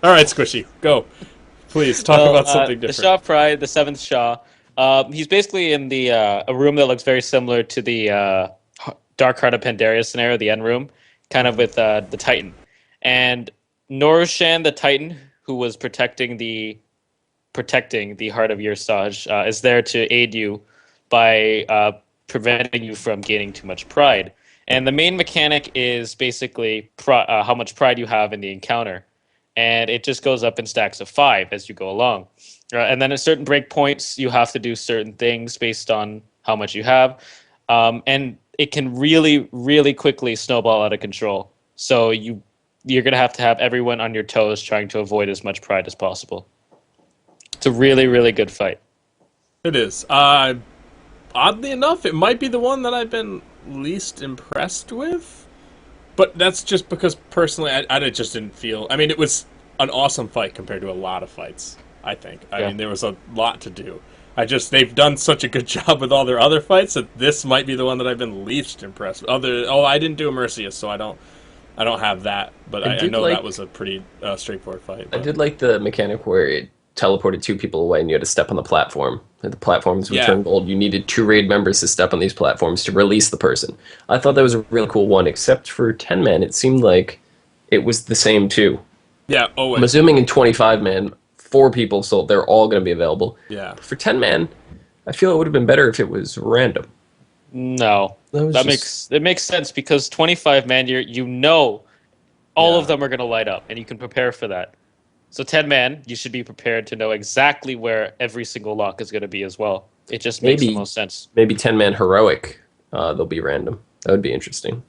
All right, Squishy, go. Please talk about something The different. Shah of Pride, the seventh Shah. He's basically in the a room that looks very similar to the Dark Heart of Pandaria scenario, the end room, kind of with the Titan. And Norushan, the Titan, who was protecting the Heart of Yersaj, is there to aid you by preventing you from gaining too much pride. And the main mechanic is basically how much pride you have in the encounter. And it just goes up in stacks of 5 as you go along. And then at certain breakpoints, you have to do certain things based on how much you have. And it can really, really quickly snowball out of control. So you're going to have everyone on your toes trying to avoid as much pride as possible. It's a really, really good fight. It is. Oddly enough, it might be the one that I've been least impressed with. But that's just because, personally, I just didn't feel... I mean, it was an awesome fight compared to a lot of fights, I think. I mean, there was a lot to do. They've done such a good job with all their other fights that this might be the one that I've been least impressed with. I didn't do a Mercius, so I don't have that. But I know that was a pretty straightforward fight. But. I did like the mechanic where it teleported 2 people away and you had to step on the platform. And the platforms would turn gold. You needed 2 raid members to step on these platforms to release the person. I thought that was a really cool one, except for 10-man, it seemed like it was the same too. Yeah, always. I'm assuming in 25-man, 4 people, so they're all going to be available. Yeah. But for 10-man, I feel it would have been better if it was random. No, it makes sense because 25 man, all of them are going to light up, and you can prepare for that. So 10 man, you should be prepared to know exactly where every single lock is going to be as well. It just makes the most sense. Maybe 10-man heroic, they'll be random. That would be interesting.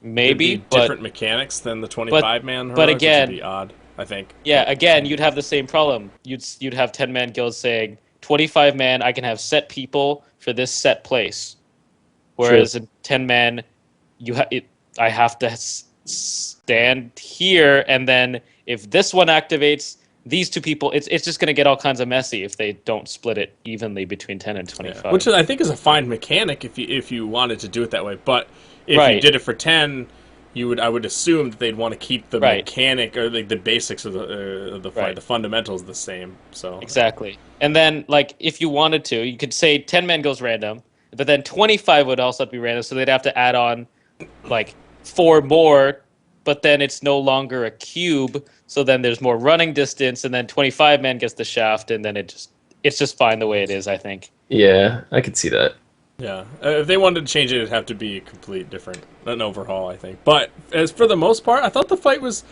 Maybe, but different mechanics than the 25-man heroic, but again, which would be odd, I think. Yeah, again, you'd have the same problem. You'd have 10-man guilds saying, 25-man, I can have set people for this set place. Whereas in 10-man, I have to stand here, and then if this one activates, these 2 people, it's just going to get all kinds of messy if they don't split it evenly between 10 and 25. Yeah. Which I think is a fine mechanic if you wanted to do it that way. But if you did it for 10, I would assume that they'd want to keep the mechanic or the basics of the fight, the fundamentals the same. So exactly. And then if you wanted to, you could say 10-man goes random, but then 25 would also have to be random, so they'd have to add on 4 more, but then it's no longer a cube, so then there's more running distance, and then 25-man gets the shaft, and then it's just fine the way it is, I think. Yeah, I could see that. Yeah, if they wanted to change it, it'd have to be a complete different, an overhaul, I think. But as for the most part, I thought the fight was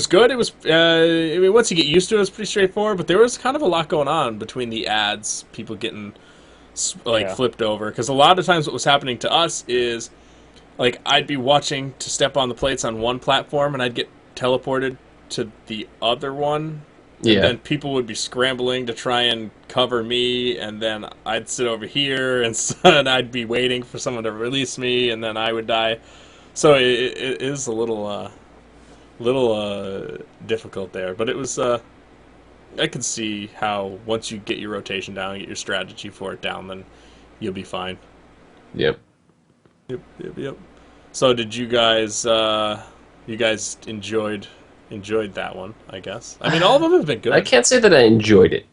good. It was, I mean, once you get used to it, it was pretty straightforward. But there was kind of a lot going on between the ads, people getting flipped over. Because a lot of times, what was happening to us is, I'd be watching to step on the plates on one platform, and I'd get teleported to the other one. And then people would be scrambling to try and cover me, and then I'd sit over here, and I'd be waiting for someone to release me, and then I would die. So it is a little difficult there, but it was. I could see how once you get your rotation down, get your strategy for it down, then you'll be fine. Yep. Yep. So did you guys? You guys enjoyed that one, I guess. I mean, all of them have been good. I can't say that I enjoyed it.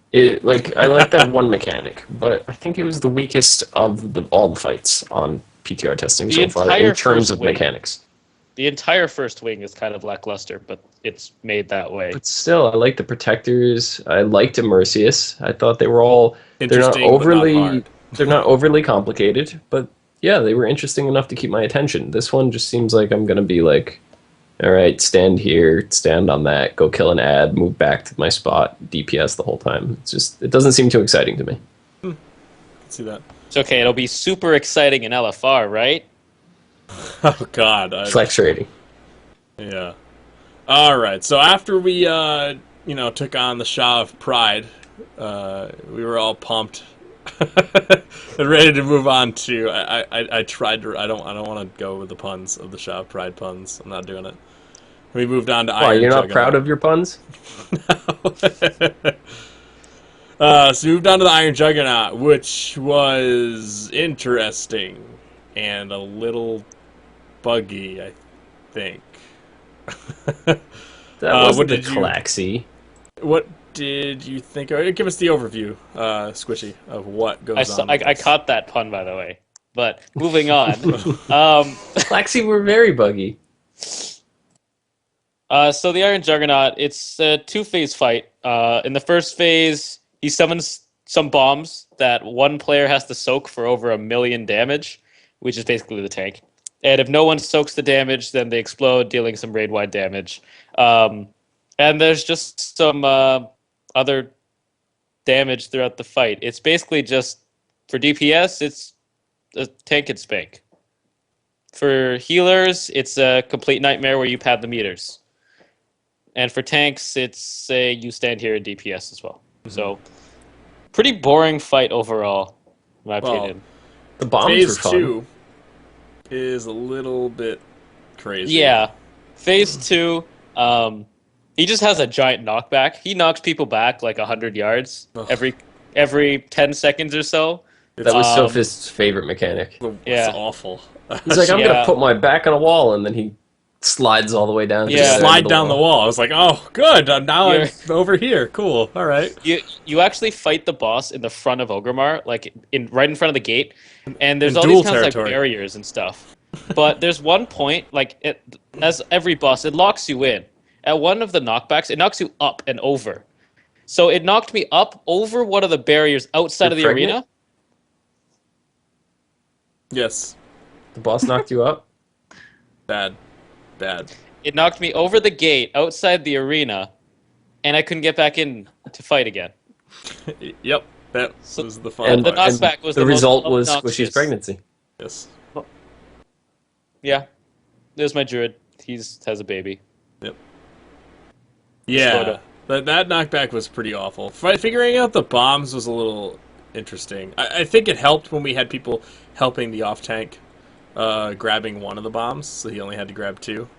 I like that one mechanic, but I think it was the weakest of all the fights on PTR testing so far in terms of mechanics. The entire first wing is kind of lackluster, but it's made that way. But still, I like the Protectors. I liked Immersius. I thought they were all... Interesting, they're not overly complicated, but yeah, they were interesting enough to keep my attention. This one just seems like I'm going to be all right, stand here, stand on that, go kill an ad, move back to my spot, DPS the whole time. It doesn't seem too exciting to me. I can see that. It's okay, it'll be super exciting in LFR, right? Oh, God. Flex rating. Yeah. All right. So after we, took on the Shah of Pride, we were all pumped and ready to move on to. I tried to. I don't want to go with the puns of the Shah of Pride puns. I'm not doing it. We moved on to Why, Iron you're not Juggernaut. proud of your puns? So we moved on to the Iron Juggernaut, which was interesting and a little buggy, I think. That wasn't the did you- Claxy. What did you think? Give us the overview, Squishy, of what goes on. I caught that pun, by the way. But moving on. Claxy were very buggy. So the Iron Juggernaut, it's a two-phase fight. In the first phase, he summons some bombs that one player has to soak for over 1,000,000 damage, which is basically the tank. And if no one soaks the damage, then they explode, dealing some raid-wide damage. And there's just some other damage throughout the fight. It's basically just, for DPS, it's a tank and spank. For healers, it's a complete nightmare where you pad the meters. And for tanks, it's you stand here in DPS as well. Mm-hmm. So, pretty boring fight overall, in my opinion. The bombs Phase were fun. 2 is a little bit crazy. Yeah. Phase 2, he just has a giant knockback. He knocks people back like 100 yards every 10 seconds or so. That was Sophist's favorite mechanic. It's awful. He's like, I'm going to put my back on a wall, and then he slides all the way down. Yeah, slide down the wall. I was like, oh, good. Now I'm over here. Cool. All right. You actually fight the boss in the front of Ogremar, like right in front of the gate, and there's all dual these kinds of like territory. barriers and stuff. But there's one point, as every boss, it locks you in. At one of the knockbacks, it knocks you up and over. So it knocked me up over one of the barriers outside of the arena. Yes. The boss knocked you up? Bad. It knocked me over the gate outside the arena, and I couldn't get back in to fight again. Yep. That was the fun And the part. knockback was the the most result was obnoxious. Squishy's pregnancy. Yes. Yeah. There's my druid. He has a baby. Yep. Yeah. That knockback was pretty awful. Figuring out the bombs was a little interesting. I think it helped when we had people helping the off-tank grabbing one of the bombs, so he only had to grab two.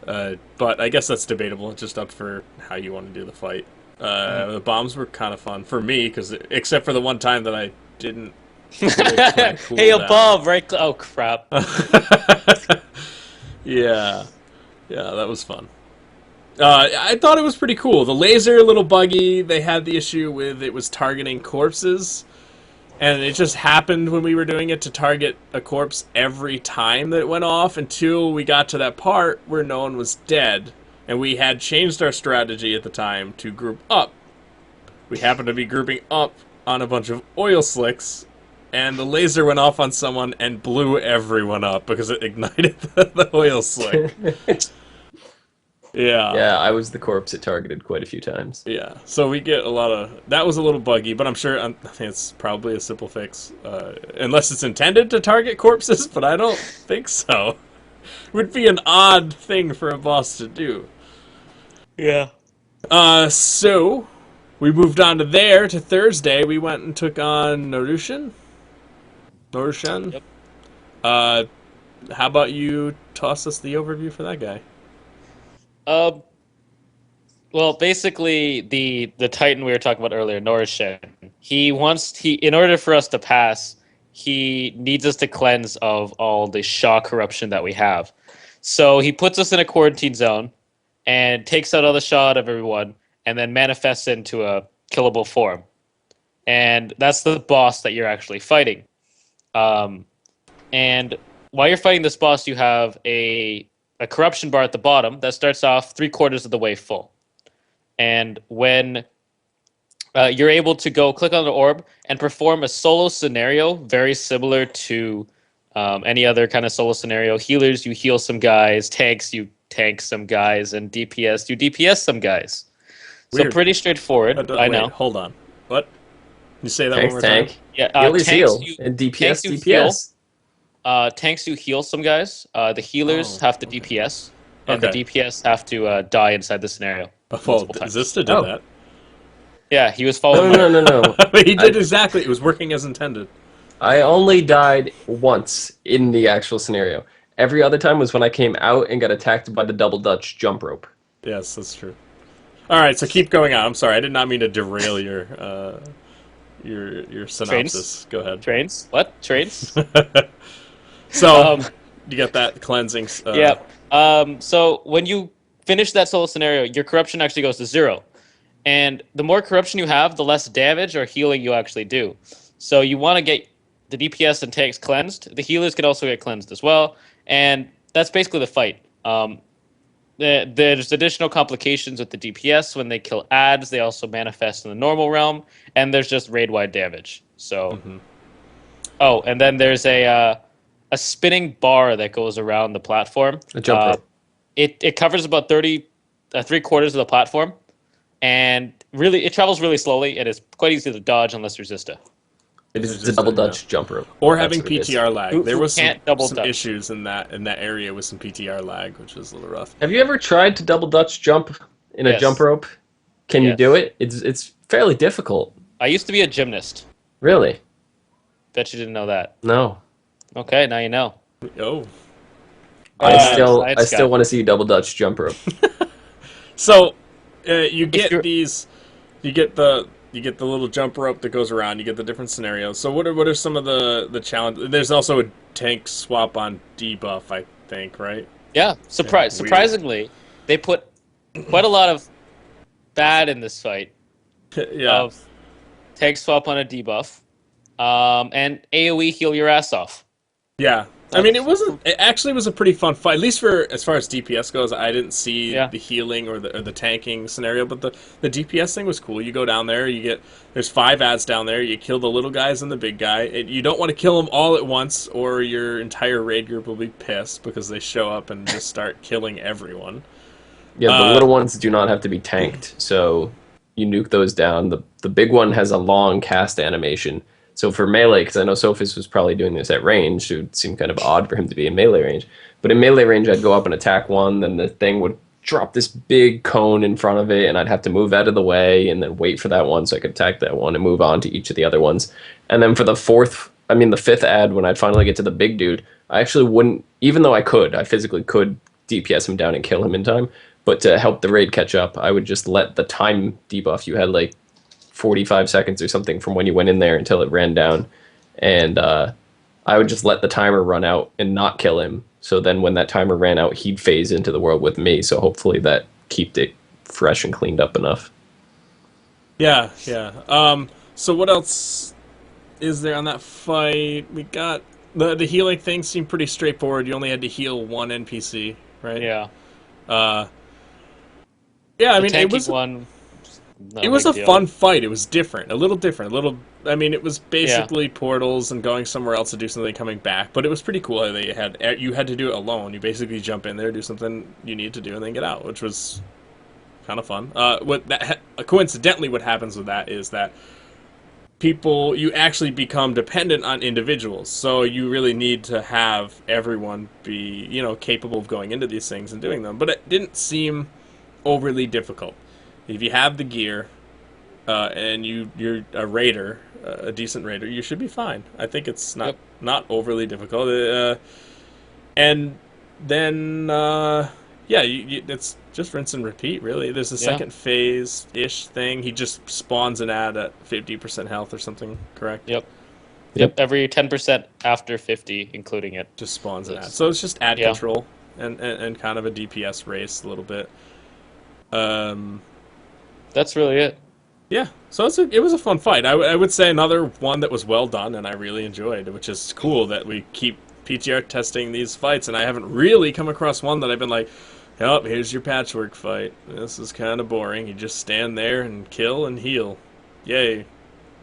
But I guess that's debatable. It's just up for how you want to do the fight. The bombs were kind of fun for me, because except for the one time that I didn't. Really cool Hey, a down. bomb! Right? Oh crap! Yeah, that was fun. I thought it was pretty cool. The laser, a little buggy. They had the issue with it was targeting corpses, and it just happened when we were doing it to target a corpse every time that it went off until we got to that part where no one was dead, and we had changed our strategy at the time to group up. We happened to be grouping up on a bunch of oil slicks, and the laser went off on someone and blew everyone up because it ignited the oil slick. Yeah. Yeah, I was the corpse it targeted quite a few times. Yeah, so we get a lot of... That was a little buggy, but I'm sure it's probably a simple fix. Unless it's intended to target corpses, but I don't think so. Would be an odd thing for a boss to do. Yeah. So, we moved on to Thursday. We went and took on Norushan. Yep. How about you toss us the overview for that guy? Well, basically, the Titan we were talking about earlier, Norushan, in order for us to pass, he needs us to cleanse of all the Shah corruption that we have. So he puts us in a quarantine zone and takes out all the Shah out of everyone, and then manifests into a killable form. And that's the boss that you're actually fighting. And while you're fighting this boss, you have a corruption bar at the bottom that starts off 3/4 of the way full. And when you're able to go click on the orb and perform a solo scenario very similar to any other kind of solo scenario. Healers, you heal some guys. Tanks, you tank some guys. And DPS, you DPS some guys. Weird. So pretty straightforward, I know. Wait, hold on. What? You say that Tanks one more time? tank. Yeah, Healers heal. you, And DPS, tanks you DPS. Tanks, you heal some guys. The healers have to DPS. and Okay. the DPS have to die inside the scenario Well, multiple times. Xizta did Oh. that. Yeah, he was No, following. no. He did exactly. It was working as intended. I only died once in the actual scenario. Every other time was when I came out and got attacked by the double Dutch jump rope. Yes, that's true. All right, so keep going on. I'm sorry, I did not mean to derail your synopsis. Go ahead. Trains? What? Trains? So you got that cleansing. Yeah. So when you finish that solo scenario, your corruption actually goes to 0. And the more corruption you have, the less damage or healing you actually do. So you want to get the DPS and tanks cleansed. The healers can also get cleansed as well. And that's basically the fight. There's additional complications with the DPS. When they kill adds, they also manifest in the normal realm. And there's just raid-wide damage. So... Oh, and then there's a spinning bar that goes around the platform. A jump rope. It covers about 3/4 of the platform, and really it travels really slowly, and it's quite easy to dodge unless you're Xizta. It is the double Dutch jump rope. Or That's having what it is. PTR lag. Who There was some can't double dutch? issues in that area with some PTR lag, which was a little rough. Have you ever tried to double Dutch jump in a Yes. jump rope? Can you Yes. do it? It's fairly difficult. I used to be a gymnast. Really? Bet you didn't know that. No. Okay, now you know. Oh. I science still guy. want to see double Dutch jump rope. So you get you're- these, you get the little jump rope that goes around. You get the different scenarios. So what are some of the challenges? There's also a tank swap on debuff, I think, right? Yeah, weird. surprisingly, they put quite a lot of bad in this fight. Yeah. Of tank swap on a debuff, and AoE heal your ass off. Yeah. I mean, it actually was a pretty fun fight, at least for as far as DPS goes. I didn't see the healing or the tanking scenario, but the DPS thing was cool. You go down there, there's 5 ads down there, you kill the little guys and the big guy. You don't want to kill them all at once, or your entire raid group will be pissed because they show up and just start killing everyone. Yeah, the little ones do not have to be tanked, so you nuke those down. The big one has a long cast animation. So for melee, because I know Sophist was probably doing this at range, it would seem kind of odd for him to be in melee range. But in melee range, I'd go up and attack one, then the thing would drop this big cone in front of it, and I'd have to move out of the way and then wait for that one so I could attack that one and move on to each of the other ones. And then for the 5th ad, when I'd finally get to the big dude, I actually wouldn't, even though I physically could DPS him down and kill him in time, but to help the raid catch up, I would just let the time debuff, you had like 45 seconds or something from when you went in there until it ran down, and I would just let the timer run out and not kill him, so then when that timer ran out, he'd phase into the world with me, so hopefully that kept it fresh and cleaned up enough. Yeah. So what else is there on that fight? We got the healing thing seemed pretty straightforward. You only had to heal one NPC, right? Yeah. Yeah, I The mean, tanking it was one. it was a fun fight. It was different, a little different, I mean, it was basically portals and going somewhere else to do something, coming back. But it was pretty cool that you had to do it alone. You basically jump in there, do something you need to do, and then get out, which was kind of fun. Coincidentally, what happens with that is that you actually become dependent on individuals. So you really need to have everyone be, capable of going into these things and doing them. But it didn't seem overly difficult. If you have the gear and you're a raider, a decent raider, you should be fine. I think it's not overly difficult. And then it's just rinse and repeat, really. There's a second phase-ish thing. He just spawns an ad at 50% health or something, correct? Yep. Every 10% after 50, including it. Just spawns an ad. So it's just ad control and kind of a DPS race a little bit. That's really it. Yeah, so it was a fun fight. I would say another one that was well done and I really enjoyed, which is cool that we keep PTR testing these fights, and I haven't really come across one that I've been like, oh, here's your patchwork fight. This is kind of boring. You just stand there and kill and heal. Yay.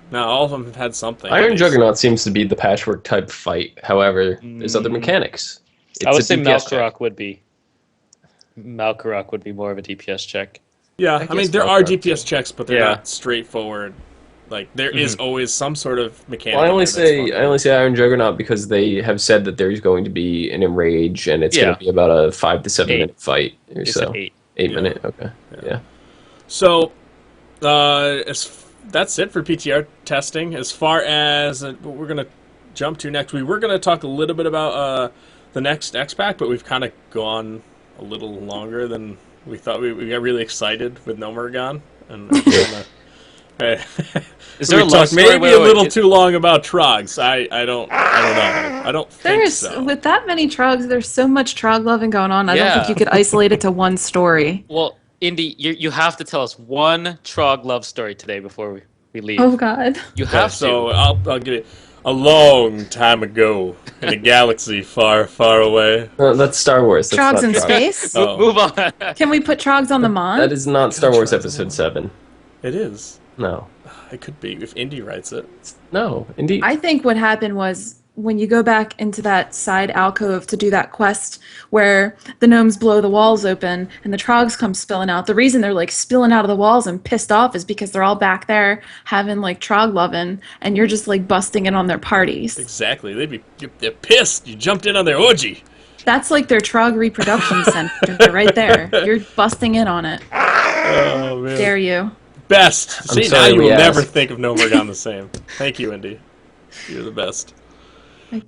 Now, all of them have had something. Iron Juggernaut seems to be the patchwork type fight. However, there's other mechanics. I would say DPS check. Malkorok would be. Malkorok would be more of a DPS check. Yeah, I mean, there are DPS checks, but they're Yeah. not straightforward. Like there is always some sort of mechanic. Well, I in only there that's say fun. I only say Iron Juggernaut because they have said that there's going to be an enrage and it's going Yeah. to be about a 5 to 7 8. minute fight or They said so. 8. 8 minute. Okay. Yeah. So, that's it for PTR testing. As far as what we're gonna jump to next, we were gonna talk a little bit about the next X Pack, but we've kind of gone a little longer than we thought. We got really excited with Gnomergan, and Is there a we love talked story? maybe Wait, a wait, little wait. too long about Trogs. I don't know. I don't think There's so. with that many trogs, there's so much trog loving going on. I don't think Yeah. you could isolate it to one story. Well, Indy, you have to tell us one Trog love story today before we leave. Oh God. You Okay, have so to. I'll give it. A long time ago, in a galaxy far, far away. No, that's Star Wars. That's Trogs not in Trogs. space? Oh. Move on. Can we put trogs on the Mon? That is not Star Wars Episode 7. It is. No. It could be if Indy writes it. No, indeed. I think what happened was when you go back into that side alcove to do that quest where the gnomes blow the walls open and the trogs come spilling out. The reason they're like spilling out of the walls and pissed off is because they're all back there having like trog loving and you're just like busting in on their parties. Exactly. They're pissed. You jumped in on their orgy. That's like their trog reproduction center right there. You're busting in on it. Oh man. Dare you. Best. See, now sorry you we will asked. never think of Gnomergan the same. Thank you, Indy. You're the best.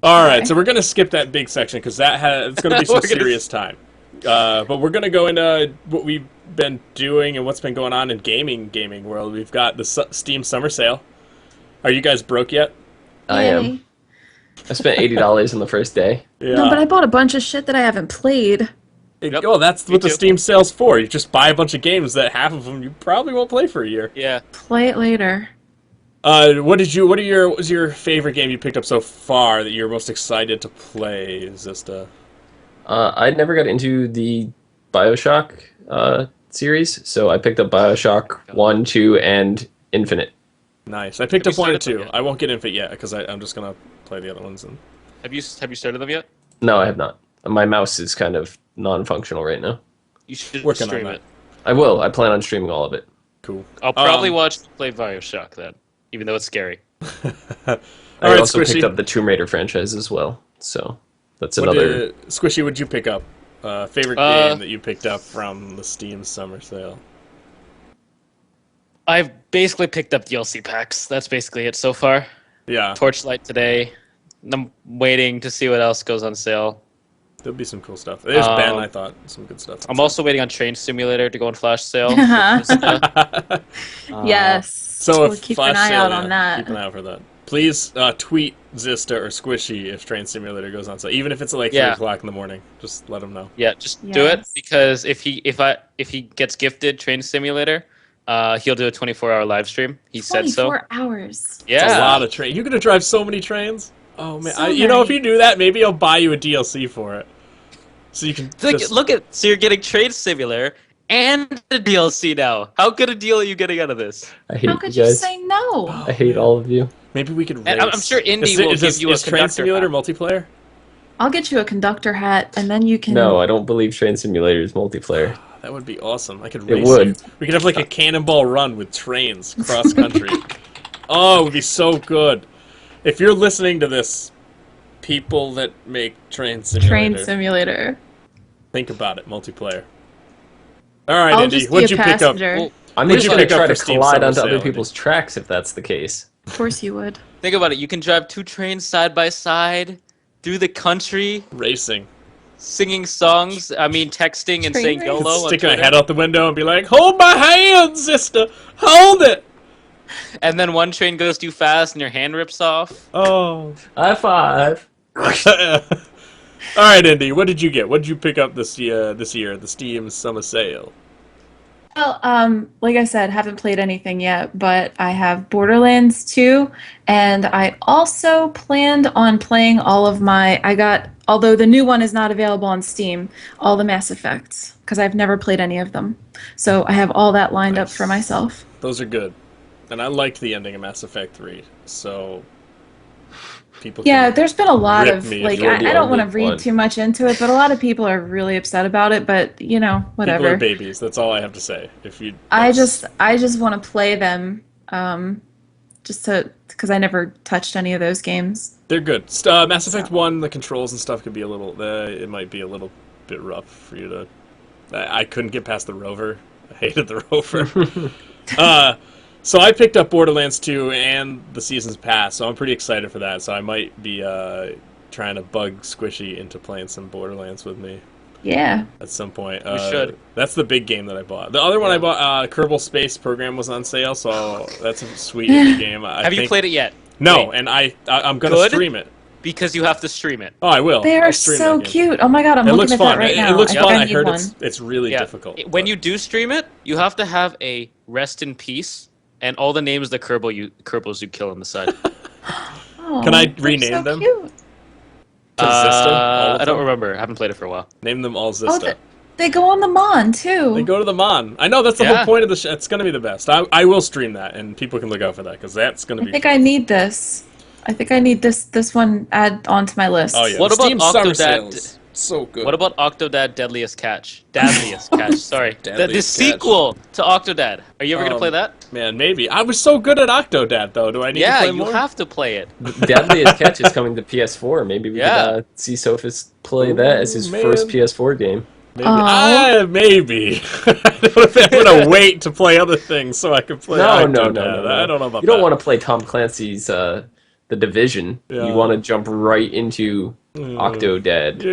All right, so we're gonna skip that big section because it's gonna be some We're gonna- serious time. But we're gonna go into what we've been doing and what's been going on in gaming world. We've got the Steam Summer Sale. Are you guys broke yet? I Yay. am. I spent $80 on the first day. Yeah. No, but I bought a bunch of shit that I haven't played. Yep, Oh, that's me what the too. Steam sale's for. You just buy a bunch of games that half of them you probably won't play for a year. Yeah. Play it later. What was your favorite game you picked up so far that you're most excited to play, Xizta? I never got into the Bioshock series, so I picked up Bioshock 1, 2, and Infinite. Nice. I picked Have up you 1 and started 2. them yet? I won't get Infinite yet because I'm just gonna play the other ones. And Have you started them yet? No, I have not. My mouse is kind of non-functional right now. You should Working on stream that. it. I will. I plan on streaming all of it. cool. I'll probably Um, watch you play Bioshock then, even though it's scary. I Alright, also Squishy. picked up the Tomb Raider franchise as well, so that's What another. Squishy, what'd you pick up? Favorite game that you picked up from the Steam Summer Sale? I've basically picked up DLC packs. That's basically it so far. Yeah, Torchlight today. I'm waiting to see what else goes on sale. there'll be some cool stuff. There's Ben, Um, I thought. Some good stuff. I'm also waiting on Train Simulator to go on flash sale. Yes. So we'll if keep Flash an eye sale, out yeah, on that. Keep an eye out for that. Please tweet Xizta or Squishy if Train Simulator goes on sale, even if it's at like 3 Yeah. o'clock in the morning. Just let them know. Yeah, just do it Yes. because if he gets gifted Train Simulator, he'll do a 24-hour live stream. He said so. 24 hours. Yeah, It's a lot of trains. You're gonna drive so many trains. Oh man, So you know, if many. you do that, maybe I'll buy you a DLC for it, so you can just... So you're getting Train Simulator and the DLC now. How good a deal are you getting out of this? I hate How could you you guys. say no? I hate all of you. Maybe we could race. And I'm sure Indy will give you a Is Train conductor Simulator hat. multiplayer? I'll get you a conductor hat, and then you can. No, I don't believe Train Simulator is multiplayer. That would be awesome. I could It race would. you. We could have like a cannonball run with trains cross country. Oh, it would be so good. If you're listening to this, people that make Train Simulator, Train simulator. think about it, multiplayer. All right, I'll Indy, just be what'd a you pick up? passenger. Well, I'm What'd just you going to pick up try for to Steam collide Summer onto Sale, other Andy? people's tracks if that's the case. Of course you would. think about it. You can drive 2 trains side by side through the country, Racing. singing songs. I mean, texting and Train saying race. YOLO on Stick my Twitter. head out the window and be like, "Hold my hand, sister. Hold it." And then one train goes too fast and your hand rips off. Oh. High five. All right, Indy, what did you get? What did you pick up this year? The Steam Summer Sale. Well, like I said, haven't played anything yet, but I have Borderlands 2, and I also planned on playing all of although the new one is not available on Steam, all the Mass Effects, because I've never played any of them. So I have all that lined up for myself. Those are good, and I liked the ending of Mass Effect 3. So people. Yeah, can there's been a lot rip of, me if like, you're the I don't want to only read one. too much into it, but a lot of people are really upset about it, but, People are whatever. babies. That's all I have to say. If you. I just want to play them, just to because I never touched any of those games. They're good. Mass Effect 1, the controls and stuff could be a little... it might be a little bit rough for you to... I couldn't get past the rover. I hated the rover. So I picked up Borderlands 2 and the Season's Pass, so I'm pretty excited for that. So I might be trying to bug Squishei into playing some Borderlands with me Yeah. at some point. We should. That's the big game that I bought. The other one I bought, Kerbal Space Program, was on sale, so that's a sweet indie game. Have you played it yet? No, Wait. and I'm going to stream it. Because you have to stream it. Oh, I will. They I'll are stream so that game. cute. Oh my god, I'm It looking looks at fun. that right now. It looks I fun. think I need heard one. it's really difficult. When you do stream it, you have to have a rest in peace and all the names of the Kerbals you kill on the side. Oh, Can I they're rename so them? Cute. To Xizta, all of I don't them? remember. I haven't played it for a while. Name them all Oh, Xizta. they go on the Mon too. They go to the Mon. I know, that's the Yeah. whole point of the It's going to be the best. I will stream that, and people can look out for that, because that's going to I be think fun. I need this. I think I need this one add onto my list. Oh, yeah. What the about Steam Summer Octodad? Sale is so good. What about Octodad Deadliest Catch? Deadliest Catch, sorry. The Deadliest Catch. sequel to Octodad. Are you ever going to play that? Man, maybe. I was so good at Octodad, though. Do I need to Yeah, play you more? have to play it. Deadliest Catch is coming to PS4. Maybe we Yeah. could see Sophist play that as his man. first PS4 game. Maybe. Aw. Maybe. I don't know if I'm going to wait to play other things so I can play No. Octodad. No. I don't know about You don't that. want to play Tom Clancy's The Division. Yeah. You want to jump right into Octodad.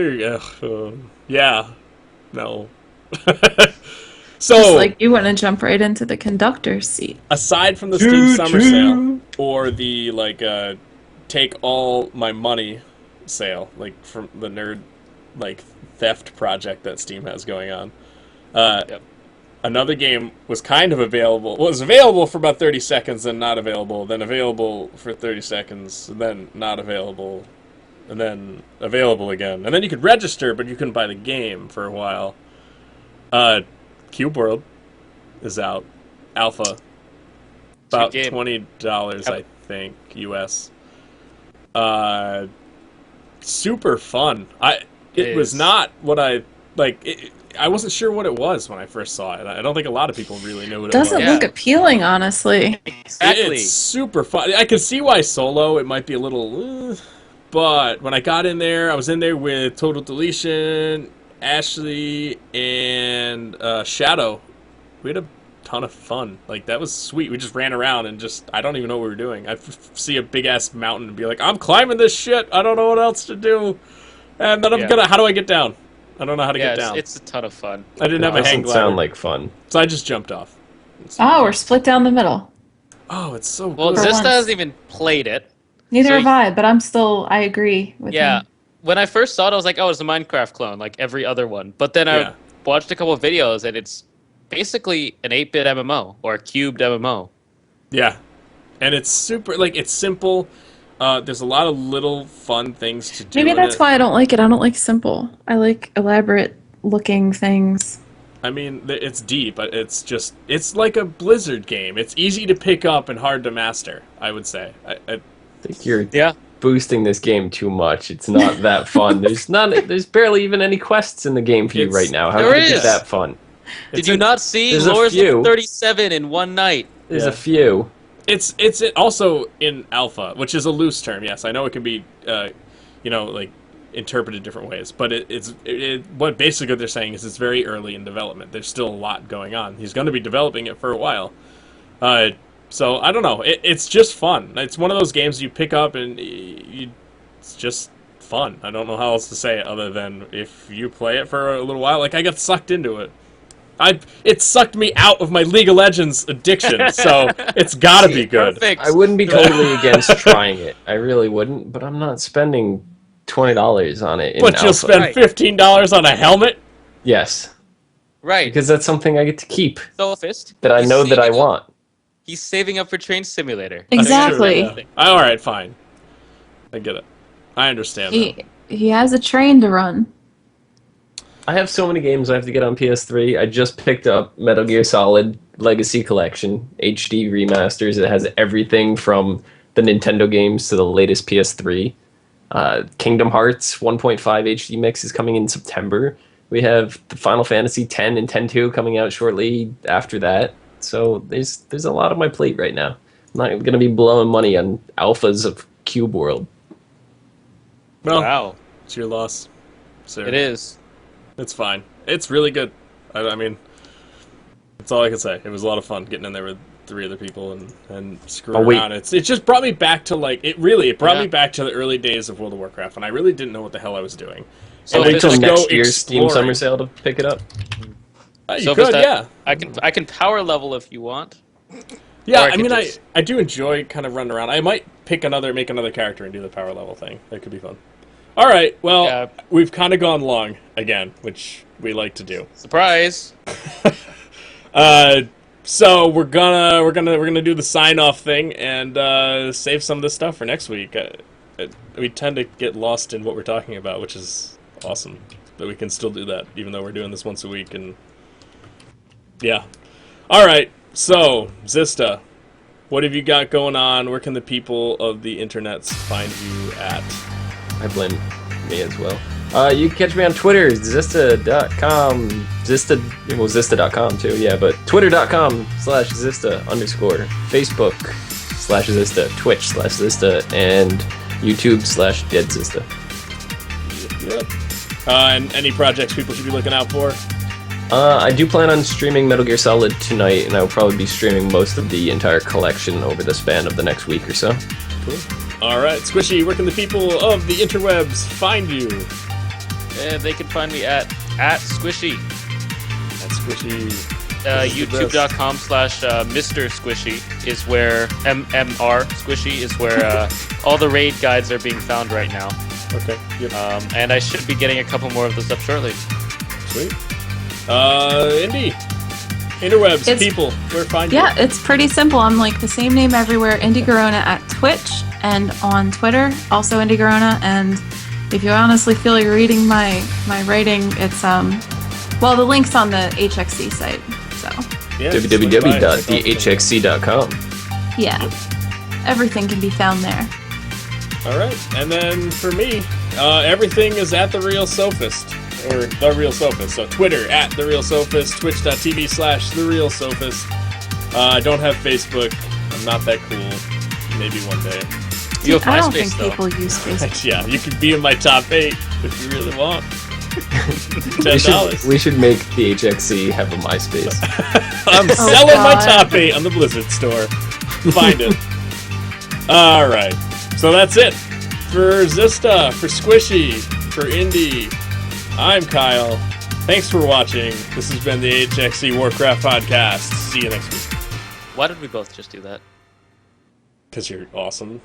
Yeah. No. So, Just like you want to jump right into the conductor's seat. aside from the Steam Summer Sale or the take all my money sale, like from the nerd theft project that Steam has going on, another game was kind of available. Well, it was available for about 30 seconds, then not available, then available for 30 seconds, and then not available, and then available again. And then you could register, but you couldn't buy the game for a while. Cube World is out. Alpha. About Good game. $20, I think, US. Super fun. It was is. not what I like. I wasn't sure what it was when I first saw it. I don't think a lot of people really knew what it was. Doesn't Yeah. look appealing, honestly. Exactly. It's super fun. I can see why solo it might be a little, but when I got in there, I was in there with Total Deletion, Ashley, and Shadow. We had a ton of fun. Like, that was sweet. We just ran around and I don't even know what we were doing. I see a big ass mountain and be like, I'm climbing this shit. I don't know what else to do. And then how do I get down? I don't know how to get down. It's a ton of fun. I didn't have a hang Doesn't glider, sound like fun. so I just jumped off. Oh, we're split down the middle. Oh, it's so Well, good. For Xizta once. hasn't even played it. Neither So have I, but I agree with Yeah. him. When I first saw it, I was like, oh, it's a Minecraft clone, like every other one. But then Yeah. I watched a couple of videos, and it's basically an 8-bit MMO, or a cubed MMO. Yeah. And it's super, it's simple. There's a lot of little fun things to do. Maybe in that's it. why I don't like it. I don't like simple. I like elaborate looking things. I mean, it's deep, but it's like a Blizzard game. It's easy to pick up and hard to master, I would say. I think you're Yeah. boosting this game too much. It's not that fun. There's barely even any quests in the game for you right now. How There could it be is. that fun? Did you not see there's a Lore's few. level 37 in one night? There's Yeah. a few. It's also in alpha, which is a loose term. Yes, I know it can be, interpreted different ways. But what basically they're saying is it's very early in development. There's still a lot going on. He's going to be developing it for a while. So I don't know. It's just fun. It's one of those games you pick up and it's just fun. I don't know how else to say it other than if you play it for a little while. Like, I got sucked into it. It sucked me out of my League of Legends addiction, so it's gotta be good. Perfect. I wouldn't be totally against trying it. I really wouldn't, but I'm not spending $20 on it. But you'll spend Right. $15 on a helmet? Yes, Right. because that's something I get to keep Sophist. that I he's know that I saving up- want. He's saving up for Train Simulator. Exactly. That's true, yeah. Alright, fine. I get it. I understand that. He has a train to run. I have so many games I have to get on PS3. I just picked up Metal Gear Solid Legacy Collection HD remasters. It has everything from the Nintendo games to the latest PS3. Kingdom Hearts 1.5 HD mix is coming in September. We have the Final Fantasy X and X-2 coming out shortly after that. So there's a lot on my plate right now. I'm not gonna be blowing money on alphas of Cube World. Well, Wow, it's your loss, sir. it is. It's fine. It's really good. I mean, that's all I can say. It was a lot of fun getting in there with 3 other people and screwing around. It just brought me back to it brought me back to the early days of World of Warcraft, and I really didn't know what the hell I was doing. So Wait till just next year's Steam Summer Sale to pick it up. You So could, yeah. I can power level if you want. Yeah, Or I I mean, could just- I do enjoy kind of running around. I might make another character and do the power level thing. That could be fun. All right, well, Yeah. we've kind of gone long again, which we like to do. Surprise! So we're gonna do the sign off thing and save some of this stuff for next week. We tend to get lost in what we're talking about, which is awesome. But we can still do that, even though we're doing this once a week. And yeah, all right. So Xizta, what have you got going on? Where can the people of the internets find you at? I blame me as well. You can catch me on Twitter, Xizta.com. Xizta.com too, yeah, but Twitter.com/Xizta_, Facebook/Xizta, Twitch/Xizta, and YouTube/DeadXizta. Yep. And any projects people should be looking out for? I do plan on streaming Metal Gear Solid tonight, and I will probably be streaming most of the entire collection over the span of the next week or so. Cool. All right, Squishei, where can the people of the interwebs find you? They can find me at Squishei. That's Squishei. YouTube.com/Mr. Squishei is where MMR Squishei is where all the raid guides are being found right now. Okay. Yep. And I should be getting a couple more of those up shortly. Sweet. Interwebs, people, where find you? Yeah, it's pretty simple. I'm like the same name everywhere. Indie Garona at Twitch and on Twitter, also Indie Garona. And if you honestly feel like reading my writing, it's well, the link's on the HXC site. So Yeah, www.thehxc.com. yeah, everything can be found there. All right, and then for me, everything is at The Real Sophist, or The Real Sophist. So Twitter at The Real Sophist, Twitch.tv/The Real Sophist. I don't have Facebook. I'm not that cool. Maybe one day. You have I don't MySpace, think though. people use Facebook. Yeah, you could be in my top 8 if you really want. $10. We should make the HXC have a MySpace. I'm Oh, selling my God. top 8 on the Blizzard store. Find it. All right. So that's it. For Xizta, for Squishei, for Indy, I'm Kyle. Thanks for watching. This has been the HXC Warcraft Podcast. See you next week. Why did we both just do that? Because you're awesome.